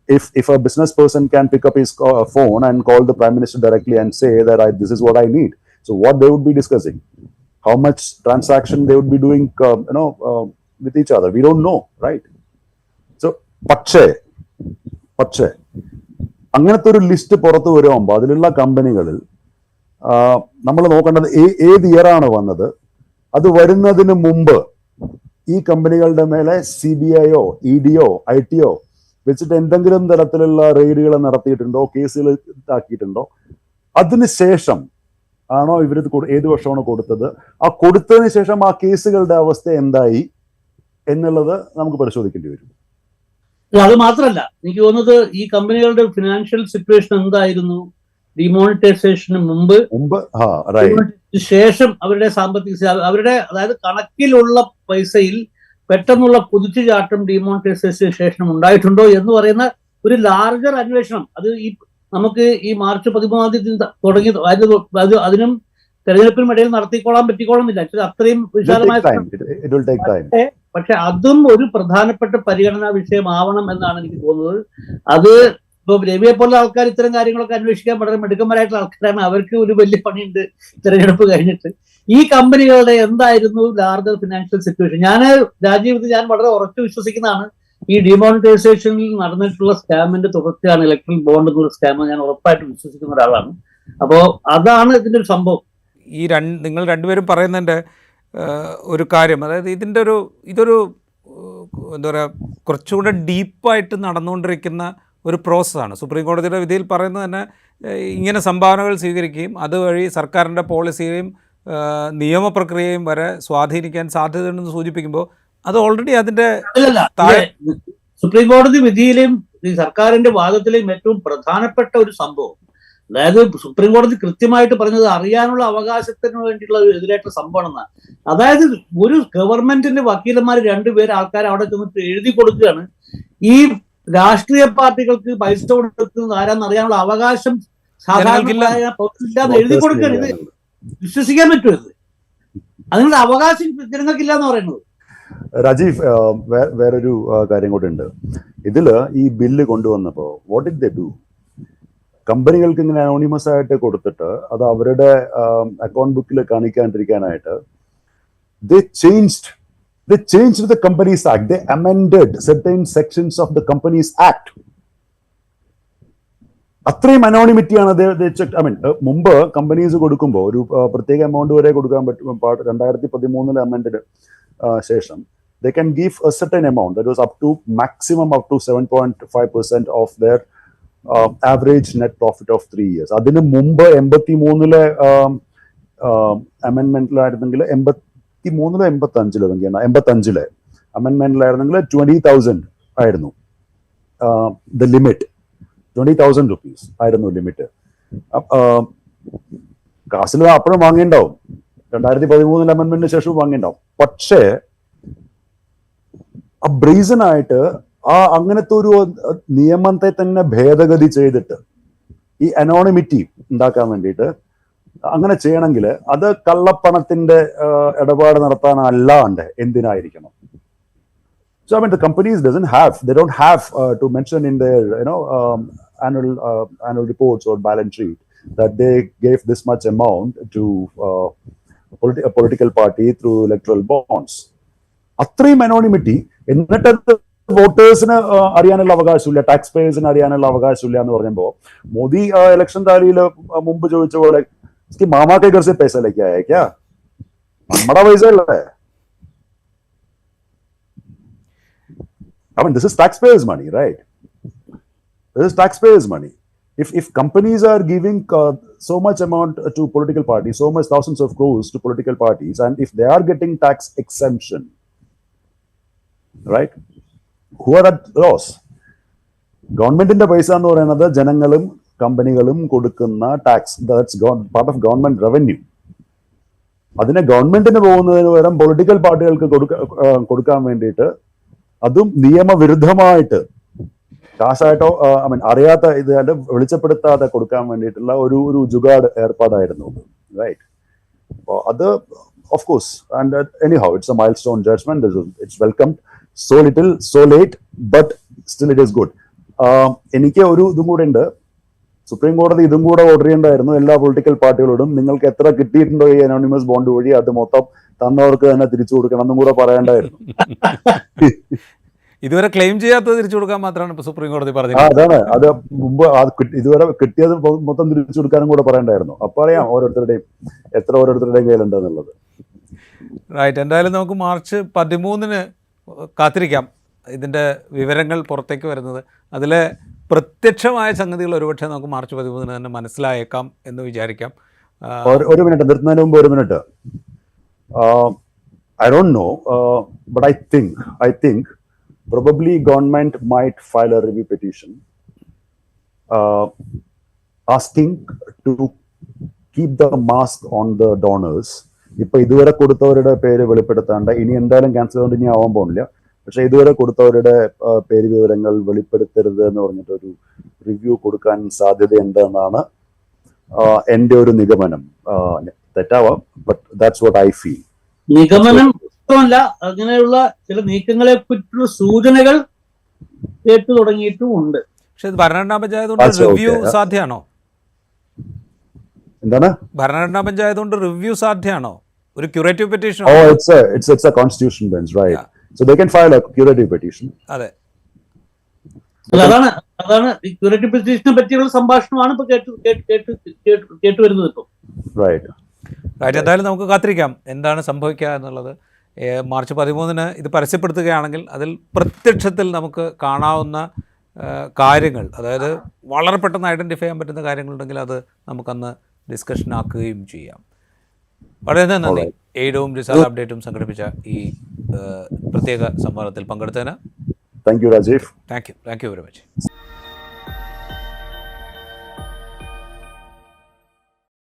If a business person can pick up his phone and call the Prime Minister directly and say that this is what I need, so what they would be discussing, how much transaction they would be doing, with each other, we don't know, right? So പക്ഷേ അങ്ങനത്തെ ഒരു ലിസ്റ്റ് പുറത്തു വരുമ്പോൾ അതിലുള്ള കമ്പനികളിൽ നമ്മൾ നോക്കേണ്ടത് ഏത് ഇയറാണ് വന്നത്. അത് വരുന്നതിന് മുമ്പ് ഈ കമ്പനികളുടെ മേലെ CBIയോ EDയോ ITയോ വെച്ചിട്ട് എന്തെങ്കിലും തരത്തിലുള്ള റെയ്ഡുകൾ നടത്തിയിട്ടുണ്ടോ, കേസുകൾ ഇതാക്കിയിട്ടുണ്ടോ? അതിനുശേഷം ആണോ ഇവർ ഏത് വർഷമാണ് കൊടുത്തത്? ആ കൊടുത്തതിന് ശേഷം ആ കേസുകളുടെ അവസ്ഥ എന്തായി എന്നുള്ളത് നമുക്ക് പരിശോധിക്കേണ്ടി വരും. അത് മാത്രമല്ല, എനിക്ക് തോന്നുന്നത് ഈ കമ്പനികളുടെ ഫിനാൻഷ്യൽ സിറ്റുവേഷൻ എന്തായിരുന്നു ഡിമോണിറ്റൈസേഷന് മുമ്പ്, ശേഷം അവരുടെ സാമ്പത്തിക, അവരുടെ അതായത് കണക്കിലുള്ള പൈസയിൽ പെട്ടെന്നുള്ള കുതിച്ചുചാട്ടം ഡിമോണിറ്റൈസേഷന് ശേഷം ഉണ്ടായിട്ടുണ്ടോ എന്ന് പറയുന്ന ഒരു ലാർജർ അന്വേഷണം. അത് നമുക്ക് ഈ മാർച്ച് 13 തുടങ്ങി അതിനും തെരഞ്ഞെടുപ്പിനും ഇടയിൽ പറ്റിക്കോളന്നില്ല. അത്രയും വിശാലമായ, പക്ഷെ അതും ഒരു പ്രധാനപ്പെട്ട പരിഗണനാ വിഷയമാവണം എന്നാണ് എനിക്ക് തോന്നുന്നത്. അത് ഇപ്പൊ രവിയെ പോലുള്ള ആൾക്കാർ ഇത്തരം കാര്യങ്ങളൊക്കെ അന്വേഷിക്കാൻ വളരെ മിടുക്കന്മാരായിട്ടുള്ള ആൾക്കാരാണ്. അവർക്ക് ഒരു വലിയ പണിയുണ്ട് തെരഞ്ഞെടുപ്പ് കഴിഞ്ഞിട്ട്. ഈ കമ്പനികളുടെ എന്തായിരുന്നു ലാർജർ ഫിനാൻഷ്യൽ സിറ്റുവേഷൻ? ഞാൻ വളരെ ഉറച്ചു വിശ്വസിക്കുന്നതാണ് ഈ ഡിമോണിറ്റൈസേഷനിൽ നടന്നിട്ടുള്ള സ്കാമിന്റെ തുടർച്ചയാണ് ഇലക്ട്രൽ ബോണ്ട് എന്നുള്ള സ്കാം. ഞാൻ ഉറപ്പായിട്ട് വിശ്വസിക്കുന്ന ഒരാളാണ്. അപ്പോ അതാണ് ഇതിന്റെ ഒരു സംഭവം. നിങ്ങൾ രണ്ടുപേരും പറയുന്നതിൻ്റെ ഒരു കാര്യം, അതായത് ഇതൊരു എന്താ പറയുക, കുറച്ചുകൂടെ ഡീപ്പായിട്ട് നടന്നുകൊണ്ടിരിക്കുന്ന ഒരു പ്രോസസ്സാണ്. സുപ്രീം കോടതിയുടെ വിധിയിൽ പറയുന്നത് തന്നെ ഇങ്ങനെ സംഭാവനകൾ സ്വീകരിക്കുകയും അതുവഴി സർക്കാരിൻ്റെ പോളിസിയെയും നിയമപ്രക്രിയയും വരെ സ്വാധീനിക്കാൻ സാധ്യതയുണ്ടെന്ന് സൂചിപ്പിക്കുമ്പോൾ അത് ഓൾറെഡി അതിൻ്റെ സുപ്രീം കോടതി വിധിയിലെയും സർക്കാരിന്റെ വാദത്തിലെയും ഏറ്റവും പ്രധാനപ്പെട്ട ഒരു സംഭവം, അതായത് സുപ്രീം കോടതി കൃത്യമായിട്ട് പറഞ്ഞത് അറിയാനുള്ള അവകാശത്തിന് വേണ്ടിയുള്ള എതിരായിട്ടുള്ള സംഭവമാണെന്നാണ്. അതായത് ഒരു ഗവൺമെന്റിന്റെ വക്കീലന്മാർ 2 പേര് ആൾക്കാർ അവിടെ ചെന്നിട്ട് എഴുതി കൊടുക്കുകയാണ് ഈ രാഷ്ട്രീയ പാർട്ടികൾക്ക് പൈസ കൊടുക്കുന്നത് ആരാന്ന് അറിയാനുള്ള അവകാശം സാധാരണ എഴുതി കൊടുക്കുകയാണ്. ഇത് വിശ്വസിക്കാൻ പറ്റുമോ? ഇത് അതിനുള്ള അവകാശം ജനങ്ങൾക്കില്ല എന്ന് പറയുന്നത്. രാജീവ്, വേറൊരു കാര്യം കൂടെ ഉണ്ട് ഇതില്. ഈ ബില്ല് കൊണ്ടുവന്നപ്പോ വാട്ട് ഡിഡ് ദേ ഡു? കമ്പനികൾക്ക് ഇങ്ങനെ അനോണിമസ് ആയിട്ട് കൊടുത്തിട്ട് അത് അവരുടെ അക്കൗണ്ട് ബുക്കിൽ കാണിക്കാണ്ടിരിക്കാനായിട്ട് they changed the Companies Act. They amended certain sections of the Companies Act. അത്രയും അനോണിമിറ്റിയാണ്. മുമ്പ് കമ്പനീസ് കൊടുക്കുമ്പോൾ ഒരു പ്രത്യേക എമൗണ്ട് വരെ കൊടുക്കാൻ പറ്റും. 2013 അമെൻഡ് ശേഷം they can give a certain amount that was up to 7.5% of their average net profit of 3 years. അതിന് മുമ്പ് 83 അമെൻമെന്റിലായിരുന്നെങ്കിൽ 85 അമെൻമെന്റിലായിരുന്നെങ്കിൽ 20,000 ആയിരുന്നു the limit. 20,000 rupees ആയിരുന്നു ലിമിറ്റ്. കാസിൽ അപ്പോഴും വാങ്ങിണ്ടാവും, 2013 അമെന്റ്മെന്റിന് ശേഷവും വാങ്ങിണ്ടാവും. പക്ഷേ ആ ബ്രീസൺ ആയിട്ട് അങ്ങനത്തെ ഒരു നിയമത്തെ തന്നെ ഭേദഗതി ചെയ്തിട്ട് ഈ അനോണിമിറ്റി ഉണ്ടാക്കാൻ വേണ്ടിയിട്ട് അങ്ങനെ ചെയ്യണമെങ്കിൽ അത് കള്ളപ്പണത്തിന്റെ ഇടപാട് നടത്താനല്ലാണ്ട് എന്തിനായിരിക്കണം? So I mean, the companies they don't have to mention in their annual reports or balance sheet that they gave this much amount to a political party through electoral bonds. അത്രയും anonymity, എന്നിട്ട് വോട്ടേഴ്സിന് അറിയാനുള്ള അവകാശമില്ല, ടാക്സ് പേയേഴ്സിന് അറിയാനുള്ള അവകാശമില്ല എന്ന് പറയുമ്പോൾ മോദി ഇലക്ഷൻ റാലിയിൽ മുമ്പ് ചോദിച്ച പോലെ മാമാക്കെ ഘർ സെ പൈസ ലേക്കെ ആയ ക്യാ? നമ്മുടെ പൈസ അല്ലേ? I mean, this is taxpayers' money, right? This is taxpayers' money. If companies are giving so much amount to political parties, so much thousands of crores to political parties, and if they are getting tax exemption, right? Who are at loss? ഗവൺമെന്റിന്റെ പൈസ എന്ന് പറയുന്നത് ജനങ്ങളും കമ്പനികളും കൊടുക്കുന്ന tax, that's part of government revenue. അതിനെ ഗവൺമെന്റിന് പോകുന്നതിന് പകരം പൊളിറ്റിക്കൽ പാർട്ടികൾക്ക് കൊടുക്കാൻ വേണ്ടിയിട്ട്, അതും നിയമവിരുദ്ധമായിട്ട് കാശായിട്ടോ അറിയാത്ത ഇത് വെളിച്ചപ്പെടുത്താതെ കൊടുക്കാൻ വേണ്ടിയിട്ടുള്ള ഒരു ജുഗാഡ് ഏർപ്പാടായിരുന്നു, റൈറ്റ്? അപ്പോൾ അത് of course, and anyhow it's a milestone judgement, it's welcome. So little, so late, but still it is good. എനിക്ക് ഒരു ഇതും കൂടെ ഉണ്ട്, സുപ്രീം കോടതി ഇതും കൂടെ ഓർഡർ ചെയ്യേണ്ടായിരുന്നു എല്ലാ പൊളിറ്റിക്കൽ പാർട്ടികളോടും. നിങ്ങൾക്ക് എത്ര കിട്ടിയിട്ടുണ്ടോ ഈ അനോണിമസ് ബോണ്ട് വഴി, അത് മൊത്തം തന്നവർക്ക് തന്നെ തിരിച്ചു കൊടുക്കണം എന്നും കൂടെ പറയേണ്ടായിരുന്നു. ഇതുവരെ ക്ലെയിം ചെയ്യാത്തത് തിരിച്ചു കൊടുക്കാൻ മാത്രമാണ് ഇപ്പൊ സുപ്രീം കോടതി പറഞ്ഞത്. അതാണ്, അത് മുമ്പ് ഇതുവരെ കിട്ടിയത് മൊത്തം തിരിച്ചു കൊടുക്കാനും കൂടെ പറയണ്ടായിരുന്നു. അപ്പൊ അറിയാം ഓരോരുത്തരുടെയും കയ്യിലുണ്ട് എന്നുള്ളത്. റൈറ്റ്. എന്തായാലും നമുക്ക് മാർച്ച് 13 കാത്തിരിക്കാം ഇതിൻ്റെ വിവരങ്ങൾ പുറത്തേക്ക് വരുന്നത്. അതിലെ പ്രത്യക്ഷമായ സംഗതികൾ ഒരുപക്ഷെ നമുക്ക് മാർച്ച് 13 തന്നെ മനസ്സിലായേക്കാം എന്ന് വിചാരിക്കാം. ഒരു മിനിറ്റ് നിർത്തുന്നതിന് മുമ്പ് ഒരു minute. I don't know, but I think probably government might file a review petition asking to keep the mask on the donors. ഇപ്പൊ ഇതുവരെ കൊടുത്തവരുടെ പേര് വെളിപ്പെടുത്താണ്ട്, ഇനി എന്തായാലും ക്യാൻസൽ കൊണ്ട് ഇനി ആവാൻ പോകുന്നില്ല, പക്ഷെ ഇതുവരെ കൊടുത്തവരുടെ പേര് വിവരങ്ങൾ വെളിപ്പെടുത്തരുത് എന്ന് പറഞ്ഞിട്ടൊരു റിവ്യൂ കൊടുക്കാൻ സാധ്യതയുണ്ട് എന്നാണ് എൻ്റെ ഒരു നിഗമനം. തെറ്റാവാം, but that's what I feel. നിഗമനം മാത്രമല്ല, അങ്ങനെയുള്ള ചില നീക്കങ്ങളെ പറ്റിയുള്ള സൂചനകൾ കേട്ടു തുടങ്ങിയിട്ടും ഉണ്ട്. പക്ഷെ ഭരണഘടനാ പഞ്ചായത്ത് റിവ്യൂ സാധ്യമാണോ? എന്താണ് ഭരണഘടനാ പഞ്ചായത്ത് കൊണ്ട് റിവ്യൂ സാധ്യമാണോ? ഒരു curative petition? it's a constitution bench, right? Yeah. So they can file a curative petition. അതെ, അതാണ് ഈ ക്യൂറേറ്റീവ് പെറ്റീഷനെ പറ്റിയുള്ള സംഭാഷണമാണ് ഇപ്പൊ കേട്ടു വരുന്നത് ഇപ്പൊ. റൈറ്റ്. എന്തായാലും നമുക്ക് കാത്തിരിക്കാം എന്താണ് സംഭവിക്കുക എന്നുള്ളത്. മാർച്ച് 13 ഇത് പരസ്യപ്പെടുത്തുകയാണെങ്കിൽ അതിൽ പ്രത്യക്ഷത്തിൽ നമുക്ക് കാണാവുന്ന കാര്യങ്ങൾ, അതായത് വളരെ പെട്ടെന്ന് ഐഡൻറ്റിഫൈ ചെയ്യാൻ പറ്റുന്ന കാര്യങ്ങളുണ്ടെങ്കിൽ അത് നമുക്കന്ന് ഡിസ്കഷൻ ആക്കുകയും ചെയ്യാം. വളരെ നന്ദി എയ്ഡും റിസാൽ അപ്ഡേറ്റും സംഘടിപ്പിച്ച ഈ പ്രത്യേക സംവാദത്തിൽ പങ്കെടുത്തതിന്. Thank you Rajeev. Thank you very much.